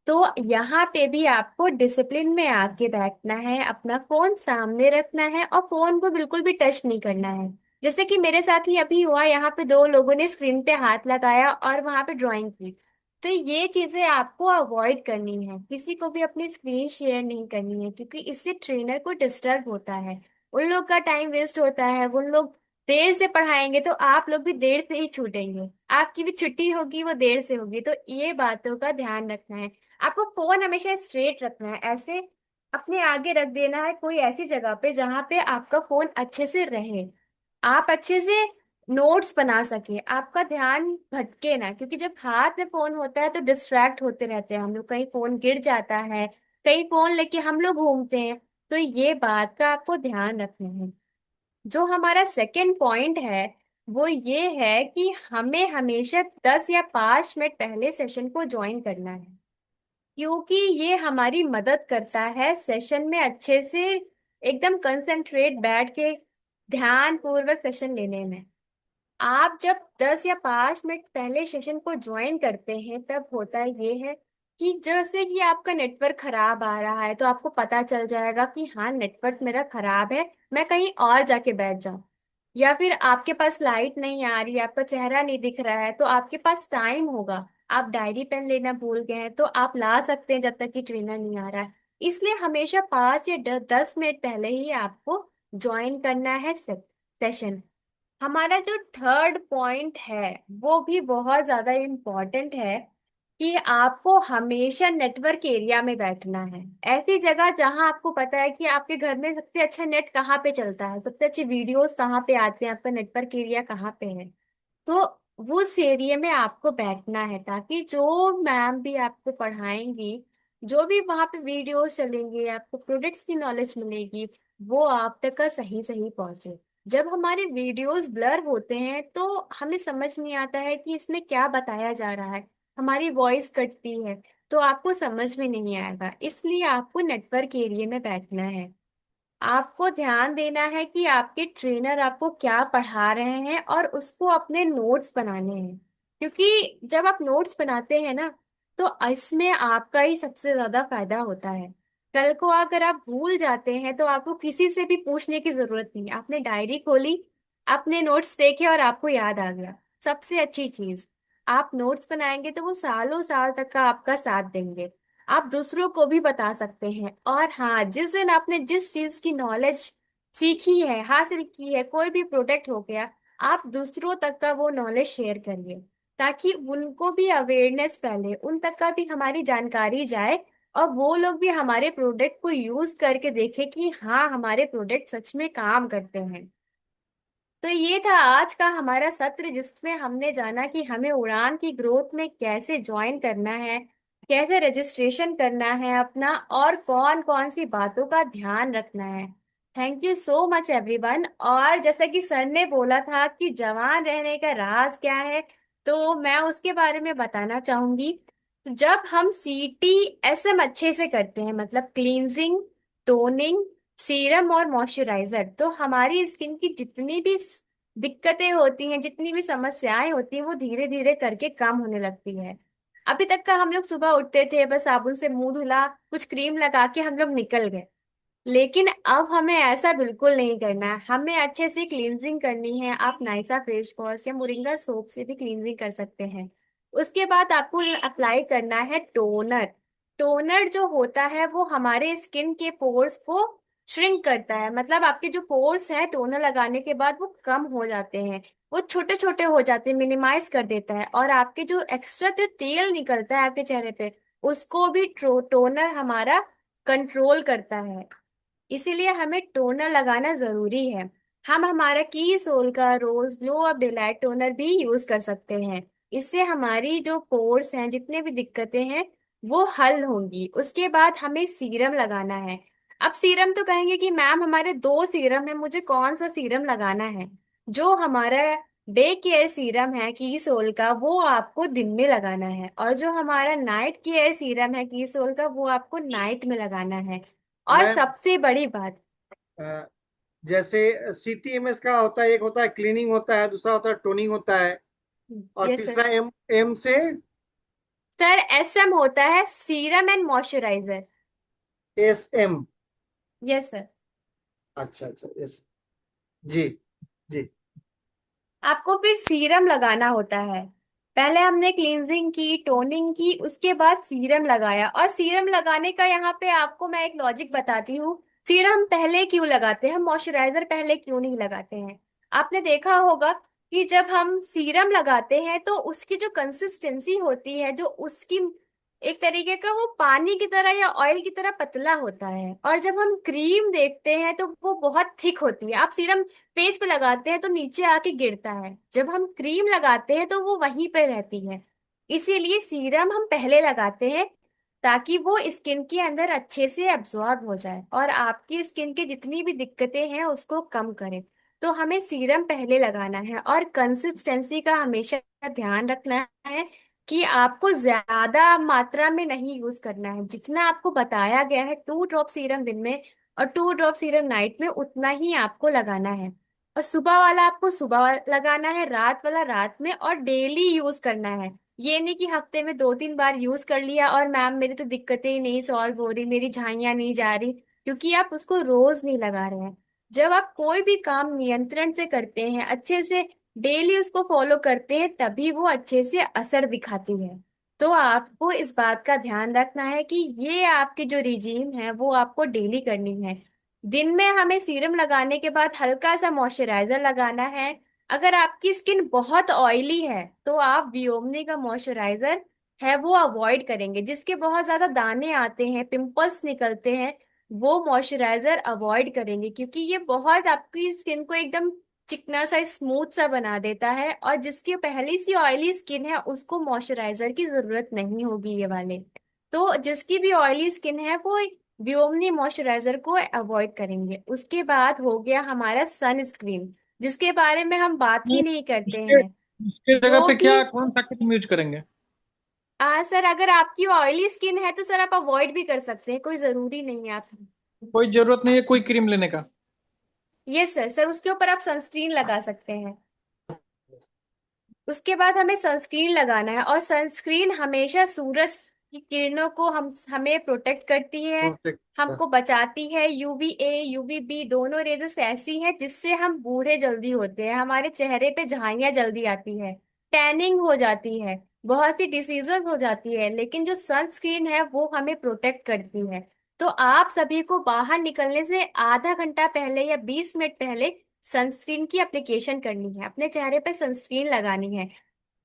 [SPEAKER 1] तो यहाँ पे भी आपको डिसिप्लिन में आके बैठना है, अपना फोन सामने रखना है और फोन को बिल्कुल भी टच नहीं करना है। जैसे कि मेरे साथ ही अभी हुआ, यहाँ पे दो लोगों ने स्क्रीन पे हाथ लगाया और वहां पे ड्राइंग की। तो ये चीजें आपको अवॉइड करनी है, किसी को भी अपनी स्क्रीन शेयर नहीं करनी है, क्योंकि इससे ट्रेनर को डिस्टर्ब होता है, उन लोग का टाइम वेस्ट होता है। उन लोग देर से पढ़ाएंगे तो आप लोग भी देर से ही छूटेंगे, आपकी भी छुट्टी होगी वो देर से होगी। तो ये बातों का ध्यान रखना है। आपको फोन हमेशा स्ट्रेट रखना है, ऐसे अपने आगे रख देना है कोई ऐसी जगह पे जहां पे आपका फोन अच्छे से रहे, आप अच्छे से नोट्स बना सके, आपका ध्यान भटके ना। क्योंकि जब हाथ में फोन होता है तो डिस्ट्रैक्ट होते रहते हैं हम लोग, कहीं फोन गिर जाता है, कहीं फोन लेके हम लोग घूमते हैं। तो ये बात का आपको ध्यान रखना है। जो हमारा सेकंड पॉइंट है वो ये है कि हमें हमेशा 10 या 5 मिनट पहले सेशन को ज्वाइन करना है। क्योंकि ये हमारी मदद करता है सेशन में अच्छे से एकदम कंसंट्रेट बैठ के ध्यान पूर्वक सेशन लेने में। आप जब 10 या 5 मिनट पहले सेशन को ज्वाइन करते हैं तब होता ये है कि जैसे कि आपका नेटवर्क खराब आ रहा है तो आपको पता चल जाएगा कि हाँ नेटवर्क मेरा खराब है, मैं कहीं और जाके बैठ जाऊं। या फिर आपके पास लाइट नहीं आ रही, आपका चेहरा नहीं दिख रहा है, तो आपके पास टाइम होगा, आप डायरी पेन लेना भूल गए हैं तो आप ला सकते हैं जब तक कि ट्रेनर नहीं आ रहा है। इसलिए हमेशा 5 या 10 मिनट पहले ही आपको ज्वाइन करना है सेशन। हमारा जो थर्ड पॉइंट है वो भी बहुत ज्यादा इम्पोर्टेंट है, कि आपको हमेशा नेटवर्क एरिया में बैठना है। ऐसी जगह जहां आपको पता है कि आपके घर में सबसे अच्छा नेट कहाँ पे चलता है, सबसे अच्छी वीडियोस कहाँ पे आते हैं, आपका नेटवर्क एरिया कहाँ पे है। तो उस एरिया में आपको बैठना है, ताकि जो मैम भी आपको पढ़ाएंगी, जो भी वहां पे वीडियोस चलेंगे, आपको प्रोडक्ट्स की नॉलेज मिलेगी, वो आप तक का सही सही पहुंचे। जब हमारे वीडियोस ब्लर होते हैं तो हमें समझ नहीं आता है कि इसमें क्या बताया जा रहा है, हमारी वॉइस कटती है, तो आपको समझ में नहीं आएगा। इसलिए आपको नेटवर्क एरिया में बैठना है। आपको ध्यान देना है कि आपके ट्रेनर आपको क्या पढ़ा रहे हैं और उसको अपने नोट्स बनाने हैं। क्योंकि जब आप नोट्स बनाते हैं ना, तो इसमें आपका ही सबसे ज्यादा फायदा होता है। कल को अगर आप भूल जाते हैं तो आपको किसी से भी पूछने की जरूरत नहीं, आपने डायरी खोली, आपने नोट्स देखे और आपको याद आ गया। सबसे अच्छी चीज, आप नोट्स बनाएंगे तो वो सालों साल तक का आपका साथ देंगे। आप दूसरों को भी बता सकते हैं। और हाँ, जिस दिन आपने जिस चीज की नॉलेज सीखी है, हासिल की है, कोई भी प्रोडक्ट हो गया, आप दूसरों तक का वो नॉलेज शेयर करिए, ताकि उनको भी अवेयरनेस फैले, उन तक का भी हमारी जानकारी जाए, और वो लोग भी हमारे प्रोडक्ट को यूज करके देखे कि हाँ हमारे प्रोडक्ट सच में काम करते हैं। तो ये था आज का हमारा सत्र, जिसमें हमने जाना कि हमें उड़ान की ग्रोथ में कैसे ज्वाइन करना है, कैसे रजिस्ट्रेशन करना है अपना, और कौन कौन सी बातों का ध्यान रखना है। Thank you so much everyone. और जैसा कि सर ने बोला था कि जवान रहने का राज क्या है, तो मैं उसके बारे में बताना चाहूंगी। तो जब हम CTSM अच्छे से करते हैं, मतलब क्लींजिंग, टोनिंग, सीरम और मॉइस्चराइजर, तो हमारी स्किन की जितनी भी दिक्कतें होती हैं, जितनी भी समस्याएं होती हैं, वो धीरे धीरे करके कम होने लगती है। अभी तक का हम लोग सुबह उठते थे, बस साबुन से मुंह धुला, कुछ क्रीम लगा के हम लोग निकल गए। लेकिन अब हमें ऐसा बिल्कुल नहीं करना है, हमें अच्छे से क्लींजिंग करनी है। आप नाइसा फेस वॉश या मोरिंगा सोप से भी क्लींजिंग कर सकते हैं। उसके बाद आपको अप्लाई करना है टोनर। टोनर जो होता है वो हमारे स्किन के पोर्स को श्रिंक करता है, मतलब आपके जो पोर्स हैं टोनर लगाने के बाद वो कम हो जाते हैं, वो छोटे छोटे हो जाते हैं, मिनिमाइज कर देता है। और आपके जो एक्स्ट्रा जो तेल निकलता है आपके चेहरे पे, उसको भी टोनर हमारा कंट्रोल करता है। इसीलिए हमें टोनर लगाना जरूरी है। हम हमारा की सोल का रोज ग्लो अप डिलाइट टोनर भी यूज कर सकते हैं। इससे हमारी जो पोर्स हैं, जितने भी दिक्कतें हैं, वो हल होंगी। उसके बाद हमें सीरम लगाना है। अब सीरम तो कहेंगे कि मैम हमारे दो सीरम है, मुझे कौन सा सीरम लगाना है। जो हमारा डे केयर सीरम है की सोल का, वो आपको दिन में लगाना है। और जो हमारा नाइट केयर सीरम है की सोल का, वो आपको नाइट में लगाना है। और
[SPEAKER 2] मैम,
[SPEAKER 1] सबसे बड़ी बात।
[SPEAKER 2] जैसे CTMS का होता है, एक होता है क्लीनिंग होता है, दूसरा होता है टोनिंग होता है, और
[SPEAKER 1] यस सर।
[SPEAKER 2] तीसरा एम एम से
[SPEAKER 1] सर SM होता है serum and moisturiser.
[SPEAKER 2] SM।
[SPEAKER 1] Yes sir.
[SPEAKER 2] अच्छा अच्छा, यस। जी जी।
[SPEAKER 1] आपको फिर सीरम लगाना होता है। पहले हमने क्लींजिंग की, टोनिंग की, उसके बाद सीरम लगाया। और सीरम लगाने का यहाँ पे आपको मैं एक लॉजिक बताती हूँ। सीरम पहले क्यों लगाते हैं, हम मॉइस्चराइजर पहले क्यों नहीं लगाते हैं। आपने देखा होगा कि जब हम सीरम लगाते हैं तो उसकी जो कंसिस्टेंसी होती है, जो उसकी एक तरीके का वो पानी की तरह या ऑयल की तरह पतला होता है। और जब हम क्रीम देखते हैं तो वो बहुत थिक होती है। आप सीरम फेस पे लगाते हैं तो नीचे आके गिरता है, जब हम क्रीम लगाते हैं तो वो वहीं पे रहती है। इसीलिए सीरम हम पहले लगाते हैं, ताकि वो स्किन के अंदर अच्छे से एब्जॉर्ब हो जाए और आपकी स्किन की जितनी भी दिक्कतें हैं उसको कम करे। तो हमें सीरम पहले लगाना है। और कंसिस्टेंसी का हमेशा ध्यान रखना है कि आपको ज्यादा मात्रा में नहीं यूज करना है। जितना आपको बताया गया है 2 ड्रॉप सीरम दिन में और 2 ड्रॉप सीरम नाइट में, उतना ही आपको लगाना है। और सुबह वाला आपको सुबह लगाना है, रात वाला रात में, और डेली यूज करना है। ये नहीं कि हफ्ते में 2-3 बार यूज कर लिया और मैम मेरी तो दिक्कतें ही नहीं सॉल्व हो रही, मेरी झाइयां नहीं जा रही, क्योंकि आप उसको रोज नहीं लगा रहे हैं। जब आप कोई भी काम नियंत्रण से करते हैं, अच्छे से डेली उसको फॉलो करते हैं, तभी वो अच्छे से असर दिखाती है। तो आपको इस बात का ध्यान रखना है कि ये आपकी जो रिजीम है वो आपको डेली करनी है। दिन में हमें सीरम लगाने के बाद हल्का सा मॉइस्चराइजर लगाना है। अगर आपकी स्किन बहुत ऑयली है तो आप वियोमनी का मॉइस्चराइजर है वो अवॉइड करेंगे। जिसके बहुत ज्यादा दाने आते हैं, पिंपल्स निकलते हैं, वो मॉइस्चराइजर अवॉइड करेंगे, क्योंकि ये बहुत आपकी स्किन को एकदम चिकना सा स्मूथ सा बना देता है। और जिसकी पहली सी ऑयली स्किन है उसको मॉइस्चराइजर की जरूरत नहीं होगी ये वाले। तो जिसकी भी ऑयली स्किन है वो व्योमनी मॉइस्चराइजर को अवॉइड करेंगे। उसके बाद हो गया हमारा सनस्क्रीन, जिसके बारे में हम बात ही
[SPEAKER 3] नहीं,
[SPEAKER 1] नहीं करते
[SPEAKER 3] उसके
[SPEAKER 1] हैं।
[SPEAKER 3] उसके जगह
[SPEAKER 1] जो
[SPEAKER 3] पे
[SPEAKER 1] भी
[SPEAKER 3] क्या कौन सा क्रीम यूज करेंगे?
[SPEAKER 1] सर, अगर आपकी ऑयली स्किन है तो सर आप अवॉइड भी कर सकते हैं, कोई जरूरी नहीं है आप।
[SPEAKER 3] कोई जरूरत नहीं है कोई क्रीम लेने का?
[SPEAKER 1] Yes sir. सर उसके ऊपर आप सनस्क्रीन लगा सकते हैं। उसके बाद हमें सनस्क्रीन लगाना है। और सनस्क्रीन हमेशा सूरज की किरणों को हमें प्रोटेक्ट करती है,
[SPEAKER 2] प्रोटेक्ट।
[SPEAKER 1] हमको बचाती है। UVA UVB दोनों रेजेस ऐसी हैं जिससे हम बूढ़े जल्दी होते हैं, हमारे चेहरे पे झाइयां जल्दी आती है, टैनिंग हो जाती है, बहुत सी डिसीजेस हो जाती है। लेकिन जो सनस्क्रीन है वो हमें प्रोटेक्ट करती है। तो आप सभी को बाहर निकलने से आधा घंटा पहले या 20 मिनट पहले सनस्क्रीन की एप्लीकेशन करनी है, अपने चेहरे पे सनस्क्रीन लगानी है।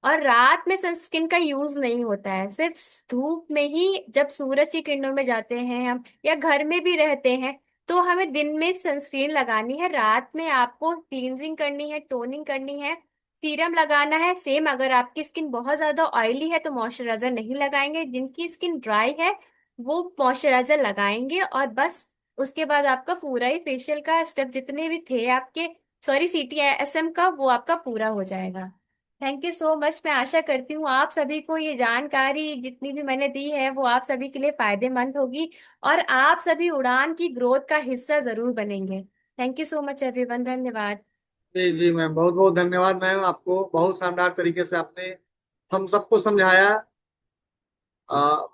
[SPEAKER 1] और रात में सनस्क्रीन का यूज नहीं होता है, सिर्फ धूप में ही, जब सूरज की किरणों में जाते हैं हम या घर में भी रहते हैं, तो हमें दिन में सनस्क्रीन लगानी है। रात में आपको क्लींजिंग करनी है, टोनिंग करनी है, सीरम लगाना है। सेम अगर आपकी स्किन बहुत ज्यादा ऑयली है तो मॉइस्चराइजर नहीं लगाएंगे, जिनकी स्किन ड्राई है वो मॉइस्चराइजर लगाएंगे। और बस उसके बाद आपका पूरा ही फेशियल का स्टेप जितने भी थे आपके, सॉरी CTSM का, वो आपका पूरा हो जाएगा। Thank you so much. मैं आशा करती हूँ आप सभी को ये जानकारी जितनी भी मैंने दी है वो आप सभी के लिए फायदेमंद होगी, और आप सभी उड़ान की ग्रोथ का हिस्सा जरूर बनेंगे। Thank you so much everyone, धन्यवाद।
[SPEAKER 2] जी जी मैम, बहुत बहुत धन्यवाद मैम, आपको बहुत शानदार तरीके से आपने हम सबको समझाया।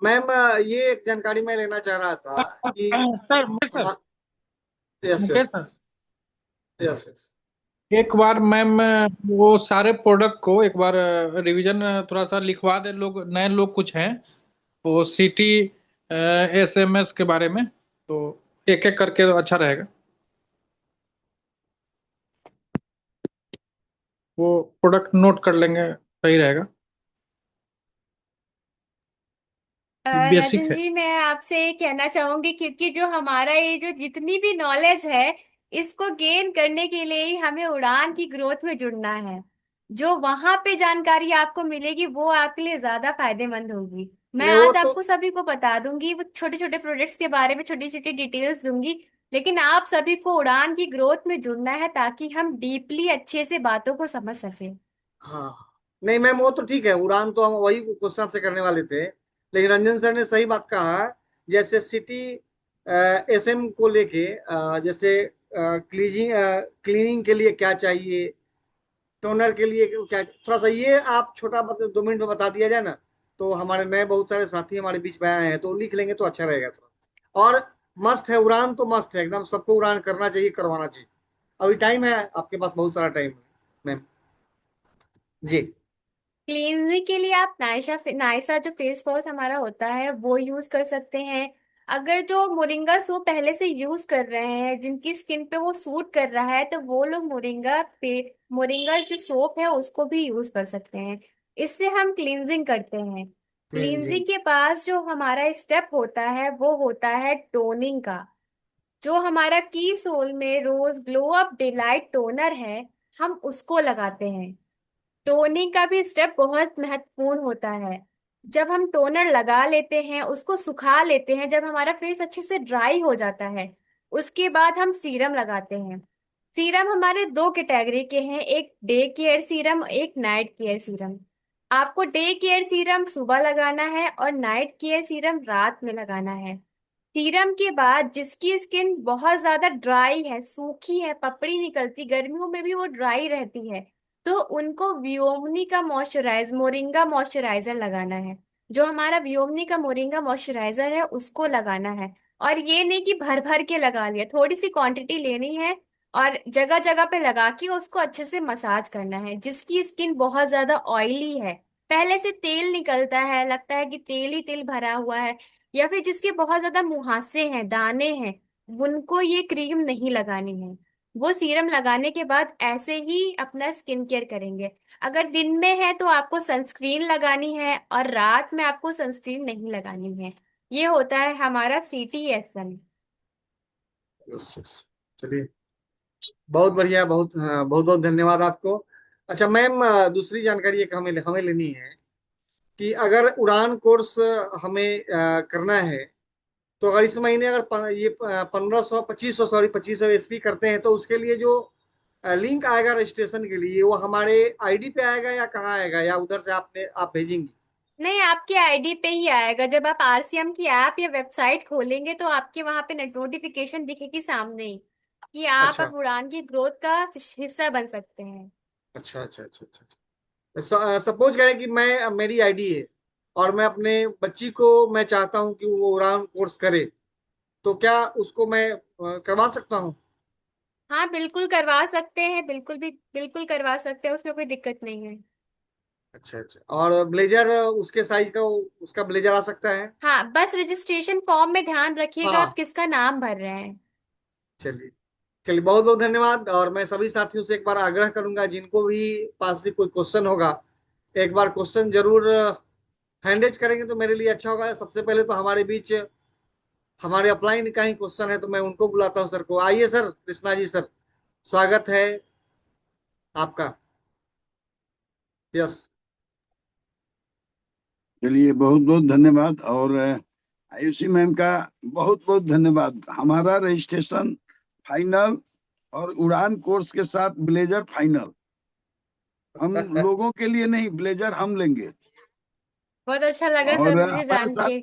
[SPEAKER 2] मैम, ये एक जानकारी मैं लेना चाह रहा था कि
[SPEAKER 3] सर मुकेश
[SPEAKER 2] हम।
[SPEAKER 3] Sir,
[SPEAKER 2] yes yes.
[SPEAKER 3] Mukesh sir,
[SPEAKER 2] yes yes.
[SPEAKER 3] एक बार मैम वो सारे प्रोडक्ट को एक बार रिवीजन थोड़ा सा लिखवा दे, लोग नए लोग कुछ हैं वो CTSMS के बारे में, तो एक एक करके तो अच्छा रहेगा, वो प्रोडक्ट नोट कर लेंगे, सही रहेगा, बेसिक
[SPEAKER 1] राजन
[SPEAKER 3] है।
[SPEAKER 1] जी, मैं आपसे ये कहना चाहूंगी, क्योंकि जो हमारा ये जो जितनी भी नॉलेज है, इसको गेन करने के लिए ही हमें उड़ान की ग्रोथ में जुड़ना है। जो वहां पे जानकारी आपको मिलेगी वो आपके लिए ज्यादा फायदेमंद होगी। मैं
[SPEAKER 2] नहीं वो
[SPEAKER 1] आज
[SPEAKER 2] तो।
[SPEAKER 1] आपको सभी को बता दूंगी, वो छोटे छोटे प्रोजेक्ट्स के बारे में छोटी छोटी डिटेल्स दूंगी, लेकिन आप सभी को उड़ान की ग्रोथ में जुड़ना है ताकि हम डीपली अच्छे से बातों को समझ सकें।
[SPEAKER 2] हाँ। नहीं मैम, वो तो ठीक है, उड़ान तो हम वही क्वेश्चन से करने वाले थे, लेकिन रंजन सर ने सही बात कहा। जैसे सिटी SM को लेके, जैसे क्लीजिंग क्लीनिंग के लिए क्या चाहिए, टोनर के लिए क्या, थोड़ा सा ये आप छोटा 2 मिनट में बता दिया जाए ना, तो हमारे नए बहुत सारे साथी हमारे बीच में आए हैं तो लिख लेंगे तो अच्छा रहेगा थोड़ा। और मस्ट है, उड़ान तो मस्ट है एकदम, सबको उड़ान करना चाहिए, करवाना चाहिए। अभी टाइम है आपके पास, बहुत सारा टाइम है मैम। जी।
[SPEAKER 1] क्लींजिंग के लिए आप नायसा जो फेस वॉश हमारा होता है वो यूज कर सकते हैं। अगर जो मोरिंगा सोप पहले से यूज कर रहे हैं, जिनकी स्किन पे वो सूट कर रहा है, तो वो लोग मोरिंगा जो सोप है उसको भी यूज कर सकते हैं। इससे हम क्लींजिंग करते हैं।
[SPEAKER 2] जी।
[SPEAKER 1] क्लींजिंग के पास जो हमारा स्टेप होता है वो होता है टोनिंग का। जो हमारा की सोल में रोज ग्लो अप डिलाइट टोनर है, हम उसको लगाते हैं। टोनिंग का भी स्टेप बहुत महत्वपूर्ण होता है। जब हम टोनर लगा लेते हैं, उसको सुखा लेते हैं, जब हमारा फेस अच्छे से ड्राई हो जाता है, उसके बाद हम सीरम लगाते हैं। सीरम हमारे दो कैटेगरी के हैं, एक डे केयर सीरम, एक नाइट केयर सीरम। आपको डे केयर सीरम सुबह लगाना है और नाइट केयर सीरम रात में लगाना है। सीरम के बाद जिसकी स्किन बहुत ज्यादा ड्राई है, सूखी है, पपड़ी निकलती, गर्मियों में भी वो ड्राई रहती है, तो उनको वियोमनी का मोरिंगा मॉइस्चराइजर लगाना है। जो हमारा वियोमनी का मोरिंगा मॉइस्चराइजर है उसको लगाना है। और ये नहीं कि भर भर के लगा लिया, थोड़ी सी क्वांटिटी लेनी है और जगह जगह पे लगा के उसको अच्छे से मसाज करना है। जिसकी स्किन बहुत ज्यादा ऑयली है, पहले से तेल निकलता है, लगता है कि तेल ही तेल भरा हुआ है, या फिर जिसके बहुत ज्यादा मुहासे हैं, दाने हैं, उनको ये क्रीम नहीं लगानी है। वो सीरम लगाने के बाद ऐसे ही अपना स्किन केयर करेंगे। अगर दिन में है तो आपको सनस्क्रीन लगानी है, और रात में आपको सनस्क्रीन नहीं लगानी है। ये होता है हमारा CTSM।
[SPEAKER 2] Yes yes. चलिए, बहुत बढ़िया, बहुत बहुत बहुत धन्यवाद आपको। अच्छा मैम, दूसरी जानकारी एक हमें हमें लेनी है कि अगर उड़ान कोर्स हमें करना है, तो अगर इस महीने अगर 1500 2500, सॉरी 2500 SP करते हैं, तो उसके लिए जो लिंक आएगा रजिस्ट्रेशन के लिए, वो हमारे ID पे आएगा या कहाँ आएगा, या उधर से आप भेजेंगी?
[SPEAKER 1] नहीं, आपके आईडी पे ही आएगा। जब आप RCM की ऐप या वेबसाइट खोलेंगे तो आपके वहां पे नोटिफिकेशन दिखेगी सामने ही, कि आप
[SPEAKER 2] अच्छा
[SPEAKER 1] अब उड़ान की ग्रोथ का हिस्सा बन सकते हैं।
[SPEAKER 2] अच्छा अच्छा अच्छा अच्छा। सपोज करें कि मैं, मेरी ID है और मैं अपने बच्ची को मैं चाहता हूँ कि वो उड़ान कोर्स करे, तो क्या उसको मैं करवा सकता हूँ?
[SPEAKER 1] हाँ, बिल्कुल करवा सकते हैं, बिल्कुल भी बिल्कुल करवा सकते हैं, उसमें कोई दिक्कत नहीं है।
[SPEAKER 2] अच्छा अच्छा। और ब्लेजर, उसके साइज का उसका ब्लेजर आ सकता है?
[SPEAKER 1] हाँ, बस रजिस्ट्रेशन फॉर्म में ध्यान रखिएगा आप
[SPEAKER 2] हाँ।
[SPEAKER 1] किसका नाम भर रहे हैं।
[SPEAKER 2] चलिए। चलिए, बहुत बहुत धन्यवाद। और मैं सभी साथियों से एक बार आग्रह करूंगा, जिनको भी पास से कोई क्वेश्चन होगा, एक बार क्वेश्चन जरूर हैंडेज करेंगे तो मेरे लिए अच्छा होगा। सबसे पहले तो हमारे बीच हमारे अपलाइन का ही क्वेश्चन है, तो मैं उनको बुलाता हूँ सर को। आइए सर, कृष्णा जी सर, स्वागत है आपका। यस।
[SPEAKER 4] चलिए, बहुत बहुत धन्यवाद। और आयुषी मैम का बहुत बहुत धन्यवाद। हमारा रजिस्ट्रेशन फाइनल और उड़ान कोर्स के साथ ब्लेजर फाइनल। हम लोगों के लिए नहीं, ब्लेजर हम लेंगे।
[SPEAKER 1] बहुत अच्छा लगा
[SPEAKER 4] और
[SPEAKER 1] सर मुझे
[SPEAKER 4] हमारे
[SPEAKER 1] जान
[SPEAKER 4] साथ,
[SPEAKER 1] के।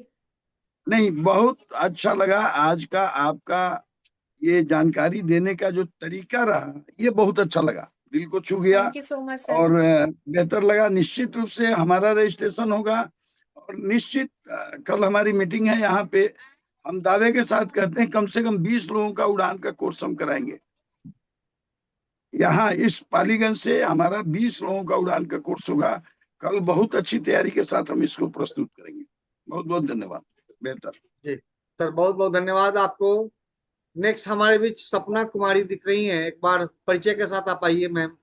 [SPEAKER 4] नहीं, बहुत अच्छा लगा आज का आपका ये जानकारी देने का जो तरीका रहा, ये बहुत अच्छा लगा, दिल को छू गया।
[SPEAKER 1] Thank you so much sir.
[SPEAKER 4] और बेहतर लगा। निश्चित रूप से हमारा रजिस्ट्रेशन होगा, और निश्चित कल हमारी मीटिंग है यहाँ पे। हम दावे के साथ कहते हैं कम से कम 20 लोगों का उड़ान का कोर्स हम कराएंगे। यहाँ इस पालीगंज से हमारा 20 लोगों का उड़ान का कोर्स होगा। कल बहुत अच्छी तैयारी के साथ हम इसको प्रस्तुत करेंगे। बहुत बहुत धन्यवाद। बेहतर।
[SPEAKER 2] जी सर, बहुत बहुत धन्यवाद आपको। नेक्स्ट हमारे बीच सपना कुमारी दिख रही हैं, एक बार परिचय के साथ आप आइए मैम।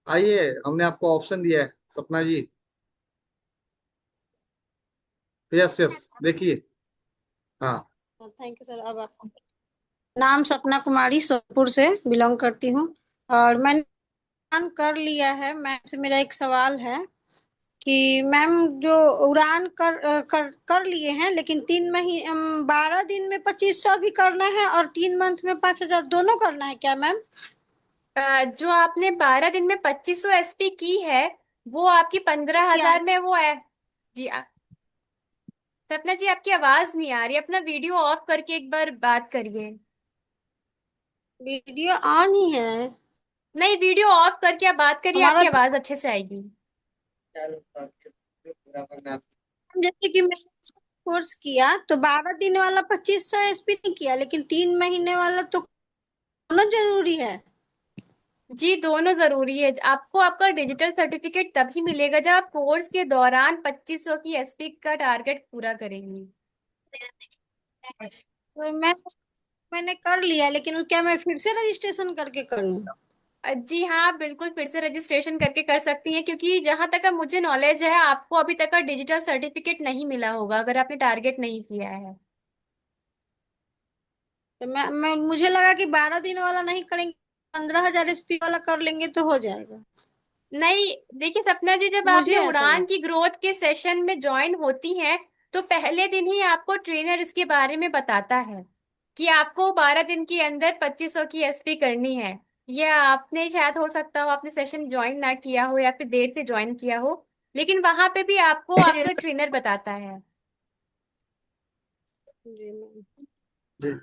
[SPEAKER 2] आइए, हमने आपको ऑप्शन दिया है सपना जी। यस यस, देखिए। हाँ।
[SPEAKER 5] Thank you sir. अब आपको नाम सपना कुमारी, सोनपुर से बिलोंग करती हूँ। और मैंने उड़ान कर लिया है। मैम से मेरा एक सवाल है कि मैम जो उड़ान कर लिए हैं, लेकिन 12 दिन में 2500 भी करना है और 3 मंथ में 5000 दोनों करना है क्या मैम?
[SPEAKER 1] जो आपने 12 दिन में 2500 एसपी की है, वो आपकी 15,000 में वो है। जी सपना जी, आपकी आवाज नहीं आ रही, अपना वीडियो ऑफ करके एक बार बात करिए।
[SPEAKER 5] वीडियो ऑन ही है।
[SPEAKER 1] नहीं, वीडियो ऑफ करके आप बात करिए,
[SPEAKER 5] हमारा
[SPEAKER 1] आपकी आवाज अच्छे से आएगी।
[SPEAKER 5] जैसे कि मैंने कोर्स किया तो 12 दिन वाला 2500 एसपी नहीं किया, लेकिन 3 महीने वाला तो दोनों जरूरी है।
[SPEAKER 1] जी दोनों जरूरी है। आपको आपका डिजिटल सर्टिफिकेट तभी मिलेगा जब आप कोर्स के दौरान 2500 की एसपी का टारगेट पूरा करेंगी।
[SPEAKER 5] तो मैंने कर लिया, लेकिन क्या मैं फिर से रजिस्ट्रेशन करके करूं?
[SPEAKER 1] जी हाँ, आप बिल्कुल फिर से रजिस्ट्रेशन करके कर सकती हैं, क्योंकि जहां तक मुझे नॉलेज है आपको अभी तक का डिजिटल सर्टिफिकेट नहीं मिला होगा अगर आपने टारगेट नहीं किया है।
[SPEAKER 5] तो मैं मुझे लगा कि 12 दिन वाला नहीं करेंगे, 15,000 एसपी वाला कर लेंगे तो हो जाएगा।
[SPEAKER 1] नहीं, देखिए सपना जी, जब
[SPEAKER 5] मुझे
[SPEAKER 1] आपने
[SPEAKER 5] ऐसा
[SPEAKER 1] उड़ान
[SPEAKER 5] लगा।
[SPEAKER 1] की ग्रोथ के सेशन में ज्वाइन होती हैं तो पहले दिन ही आपको ट्रेनर इसके बारे में बताता है कि आपको 12 दिन के अंदर 2500 की एसपी करनी है। यह आपने शायद, हो सकता हो आपने सेशन ज्वाइन ना किया हो या फिर देर से ज्वाइन किया हो, लेकिन वहां पे भी आपको आपका ट्रेनर बताता है।
[SPEAKER 5] जी मैम।
[SPEAKER 2] जी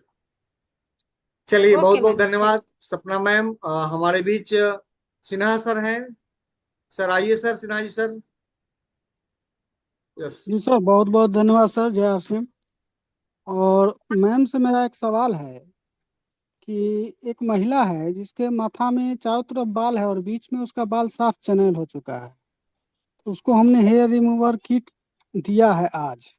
[SPEAKER 2] चलिए, बहुत
[SPEAKER 5] ओके
[SPEAKER 2] बहुत
[SPEAKER 5] मैम, थैंक।
[SPEAKER 2] धन्यवाद सपना मैम। हमारे बीच सिन्हा सर हैं। सर आइए sir, Sinha ji sir. Yes.
[SPEAKER 6] जी सर, बहुत बहुत धन्यवाद सर। जय आर सिंह। और मैम से मेरा एक सवाल है कि एक महिला है जिसके माथा में चारों तरफ बाल है और बीच में उसका बाल साफ चनैल हो चुका है, तो उसको हमने हेयर रिमूवर किट दिया है आज।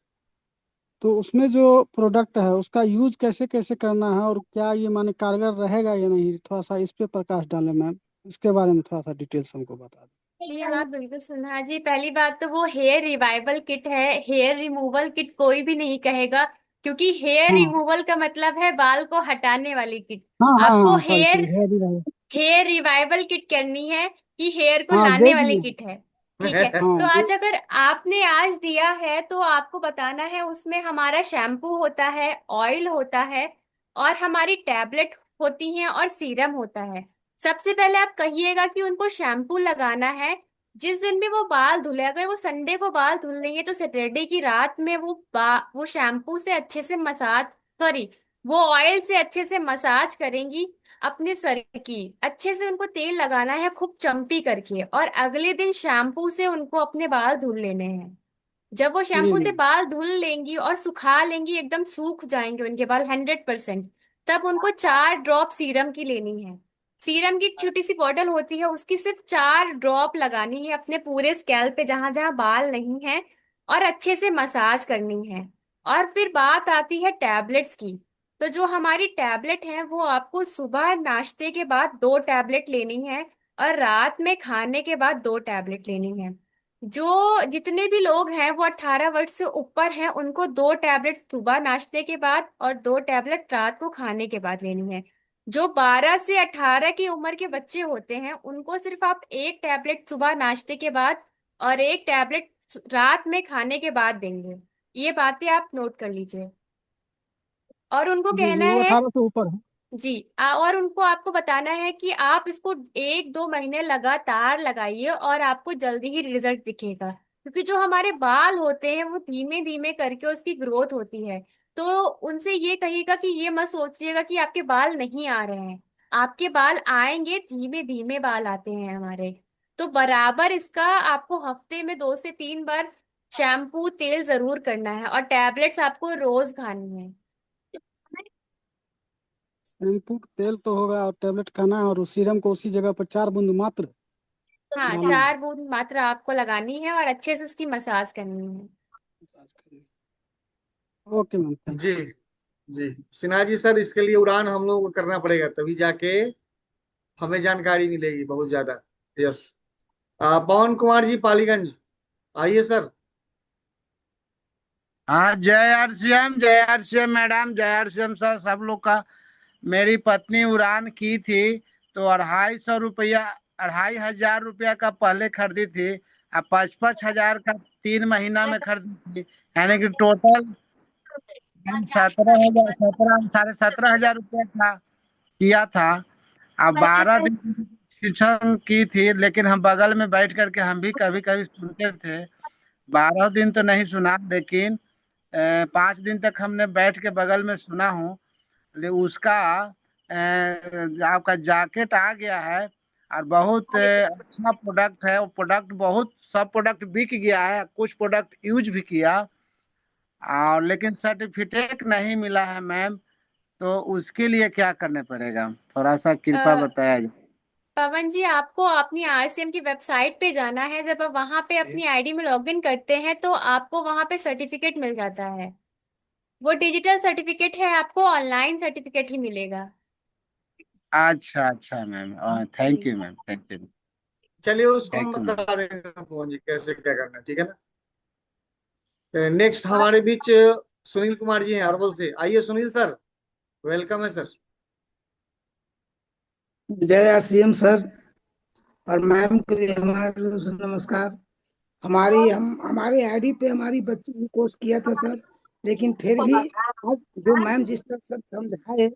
[SPEAKER 6] तो उसमें जो प्रोडक्ट है उसका यूज कैसे कैसे करना है और क्या ये माने कारगर रहेगा या नहीं, थोड़ा सा इस पे प्रकाश डालें मैम। इसके बारे में थोड़ा सा डिटेल्स हमको बता दें।
[SPEAKER 1] जी हाँ बिल्कुल सुना जी। पहली बात तो वो हेयर रिवाइवल किट है, हेयर रिमूवल किट कोई भी नहीं कहेगा, क्योंकि हेयर
[SPEAKER 6] हाँ
[SPEAKER 1] रिमूवल का मतलब है बाल को हटाने वाली किट।
[SPEAKER 6] हाँ हाँ
[SPEAKER 1] आपको
[SPEAKER 6] हाँ, sorry
[SPEAKER 1] hair
[SPEAKER 6] sorry, hair.
[SPEAKER 1] Hair revival kit करनी है कि हेयर को
[SPEAKER 6] हाँ दे
[SPEAKER 1] लाने वाली
[SPEAKER 6] दिए।
[SPEAKER 1] किट है। ठीक है, तो
[SPEAKER 6] हाँ
[SPEAKER 1] आज अगर आपने आज दिया है तो आपको बताना है उसमें हमारा शैम्पू होता है, ऑयल होता है, और हमारी टैबलेट होती हैं और सीरम होता है। सबसे पहले आप कहिएगा कि उनको शैम्पू लगाना है। जिस दिन भी वो बाल धुले, अगर वो संडे को बाल धुल लेंगे तो सैटरडे की रात में वो शैम्पू से अच्छे से मसाज, सॉरी, वो ऑयल से अच्छे से मसाज करेंगी अपने सर की। अच्छे से उनको तेल लगाना है खूब चम्पी करके, और अगले दिन शैम्पू से उनको अपने बाल धुल लेने हैं। जब वो
[SPEAKER 6] जी
[SPEAKER 1] शैम्पू से
[SPEAKER 6] मैम।
[SPEAKER 1] बाल धुल लेंगी और सुखा लेंगी, एकदम सूख जाएंगे उनके बाल 100%, तब उनको 4 ड्रॉप सीरम की लेनी है। सीरम की एक छोटी सी बॉटल होती है, उसकी सिर्फ 4 ड्रॉप लगानी है अपने पूरे स्कैल्प पे जहां जहां बाल नहीं है, और अच्छे से मसाज करनी है। और फिर बात आती है टैबलेट्स की। तो जो हमारी टैबलेट है वो आपको सुबह नाश्ते के बाद 2 टैबलेट लेनी है, और रात में खाने के बाद 2 टैबलेट लेनी है। जो जितने भी लोग हैं वो 18 वर्ष से ऊपर हैं, उनको 2 टैबलेट सुबह नाश्ते के बाद और 2 टैबलेट रात को खाने के बाद लेनी है। जो 12 से 18 की उम्र के बच्चे होते हैं उनको सिर्फ आप 1 टैबलेट सुबह नाश्ते के बाद और 1 टैबलेट रात में खाने के बाद देंगे। ये बातें आप नोट कर लीजिए। और उनको
[SPEAKER 6] जी
[SPEAKER 1] कहना
[SPEAKER 6] जी, वो
[SPEAKER 1] है,
[SPEAKER 6] 18 से ऊपर है।
[SPEAKER 1] जी और उनको आपको बताना है कि आप इसको 1-2 महीने लगातार लगाइए और आपको जल्दी ही रिजल्ट दिखेगा, क्योंकि जो हमारे बाल होते हैं वो धीमे धीमे करके उसकी ग्रोथ होती है। तो उनसे ये कहिएगा कि ये मत सोचिएगा कि आपके बाल नहीं आ रहे हैं, आपके बाल आएंगे, धीमे धीमे बाल आते हैं हमारे। तो बराबर इसका आपको हफ्ते में 2 से 3 बार शैम्पू तेल जरूर करना है, और टैबलेट्स आपको रोज खानी है।
[SPEAKER 6] शैम्पू तेल तो होगा और टेबलेट खाना है, और उस सीरम को उसी जगह पर 4 बूंद मात्र
[SPEAKER 1] हाँ,
[SPEAKER 6] लाना है।
[SPEAKER 1] 4 बूंद मात्र आपको लगानी है और अच्छे से उसकी मसाज करनी है।
[SPEAKER 6] ओके मैम, थैंक
[SPEAKER 2] जी जी सिन्हा जी सर, इसके लिए उड़ान हम लोगों को करना पड़ेगा, तभी जाके हमें जानकारी मिलेगी बहुत ज्यादा। यस। पवन कुमार जी पालीगंज, आइए सर।
[SPEAKER 7] हाँ, जय आरसीएम मैडम, जय आरसीएम सर, सब लोग का। मेरी पत्नी उड़ान की थी तो 250 रुपया, 2500 रुपया का पहले खरीदी थी, अब 5-5 हजार का 3 महीना में खरीदी थी, यानी कि टोटल 17 हजार, 17 साढ़े 17 हजार रुपया का किया था। अब 12 दिन की शिक्षण की थी, लेकिन हम बगल में बैठ करके हम भी कभी कभी सुनते थे। 12 दिन तो नहीं सुना, लेकिन 5 दिन तक हमने बैठ के बगल में सुना हूँ। उसका आपका जैकेट आ गया है, और बहुत अच्छा प्रोडक्ट है वो। प्रोडक्ट बहुत, सब प्रोडक्ट बिक गया है, कुछ प्रोडक्ट यूज भी किया, और लेकिन सर्टिफिकेट नहीं मिला है मैम। तो उसके लिए क्या करने पड़ेगा, थोड़ा सा कृपा
[SPEAKER 1] अ,
[SPEAKER 7] बताया जाए।
[SPEAKER 1] पवन जी, आपको अपनी आरसीएम की वेबसाइट पे जाना है। जब आप वहां पे अपनी आईडी में लॉगिन करते हैं तो आपको वहां पे सर्टिफिकेट मिल जाता है। वो डिजिटल सर्टिफिकेट है, आपको ऑनलाइन सर्टिफिकेट ही मिलेगा।
[SPEAKER 7] अच्छा अच्छा मैम, थैंक
[SPEAKER 1] जी।
[SPEAKER 7] You ma'am, thank you.
[SPEAKER 2] चलिए उसको हम
[SPEAKER 7] थैंक यू मैम।
[SPEAKER 2] बता देंगे पवन जी कैसे क्या करना है, ठीक है ना। नेक्स्ट हमारे बीच सुनील कुमार जी हैं अरवल से, आइए सुनील सर, वेलकम है सर।
[SPEAKER 8] जय आरसीएम सर, और मैम को भी हमारे तरफ से नमस्कार। हमारे आईडी पे हमारी बच्ची ने कोर्स किया था सर, लेकिन फिर भी आज जो मैम जिस तरह सर समझाए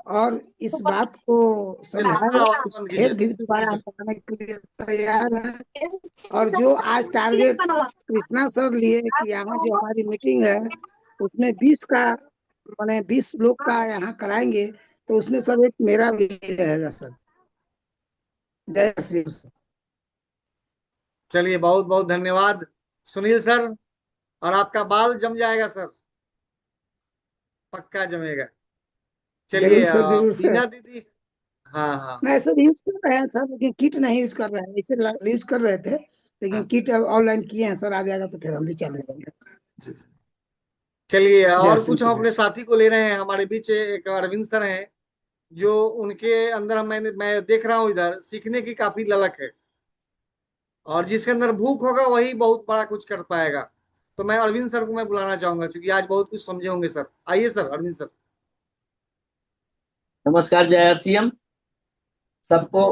[SPEAKER 8] और इस बात को
[SPEAKER 2] ये सर
[SPEAKER 8] समझाए,
[SPEAKER 2] आवाज
[SPEAKER 8] उस
[SPEAKER 2] बंद कीजिए
[SPEAKER 8] फिर
[SPEAKER 2] सर,
[SPEAKER 8] भी
[SPEAKER 2] जी
[SPEAKER 8] दोबारा हम
[SPEAKER 2] सर।
[SPEAKER 8] पढ़ाने के लिए तैयार हैं। और जो आज टारगेट कृष्णा सर लिए कि यहाँ जो हमारी मीटिंग है उसमें 20 का, माने 20 लोग का यहाँ कराएंगे, तो उसमें सर एक मेरा भी रहेगा सर। जय श्री कृष्ण।
[SPEAKER 2] चलिए बहुत बहुत धन्यवाद सुनील सर, और आपका बाल जम जाएगा सर, पक्का जमेगा। चलिए
[SPEAKER 8] जरूर सर, जरूर सर।
[SPEAKER 2] बीना दीदी। हाँ हाँ।
[SPEAKER 8] मैं सब यूज कर रहे हैं सर, लेकिन किट नहीं यूज कर रहे हैं, इसे यूज कर रहे थे, लेकिन
[SPEAKER 2] हाँ
[SPEAKER 8] किट अब ऑनलाइन किए हैं सर, आ जाएगा तो फिर हम भी चालू करेंगे।
[SPEAKER 2] जी। चलिए
[SPEAKER 8] जय
[SPEAKER 2] और
[SPEAKER 8] सिंह
[SPEAKER 2] कुछ हम
[SPEAKER 8] सर।
[SPEAKER 2] अपने साथी को ले रहे हैं हमारे बीच, एक अरविंद सर हैं, जो उनके अंदर मैं देख रहा हूँ इधर सीखने की काफी ललक है, और जिसके अंदर भूख होगा वही बहुत बड़ा कुछ कर पाएगा। तो मैं अरविंद सर को मैं बुलाना चाहूंगा, क्योंकि आज बहुत कुछ समझे होंगे सर। आइए सर अरविंद सर।
[SPEAKER 9] नमस्कार, जय आरसीएम सबको,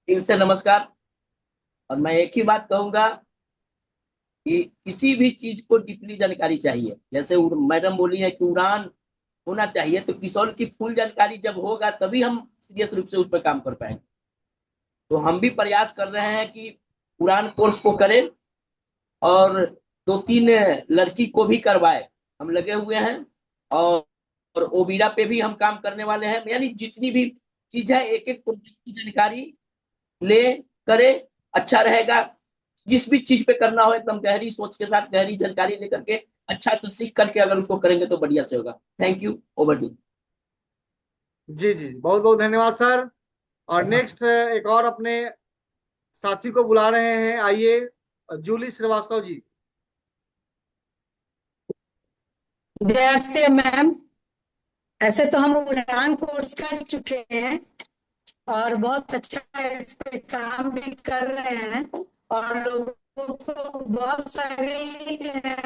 [SPEAKER 9] दिल से नमस्कार। और मैं एक ही बात कहूंगा कि किसी भी चीज को डीपली जानकारी चाहिए। जैसे मैडम बोली है कि उड़ान होना चाहिए, तो किसौल की फुल जानकारी जब होगा तभी हम सीरियस रूप से उस पर काम कर पाएंगे। तो हम भी प्रयास कर रहे हैं कि उड़ान कोर्स को करें, और 2-3 लड़की को भी करवाए, हम लगे हुए हैं। और ओबीरा पे भी हम काम करने वाले हैं, यानी जितनी भी चीज है एक एक प्रोजेक्ट की जानकारी ले करे, अच्छा रहेगा। जिस भी चीज पे करना हो एकदम गहरी सोच के साथ, गहरी जानकारी लेकर के, अच्छा से सीख करके अगर उसको करेंगे तो बढ़िया से होगा। Thank you, over to.
[SPEAKER 2] जी जी बहुत बहुत धन्यवाद सर। और नेक्स्ट एक और अपने साथी को बुला रहे हैं, आइए जूली श्रीवास्तव जी।
[SPEAKER 10] जैसे मैम, ऐसे तो हम उड़ान कोर्स कर चुके हैं और बहुत अच्छा इस पे काम भी कर रहे हैं, और लोगों को बहुत सारी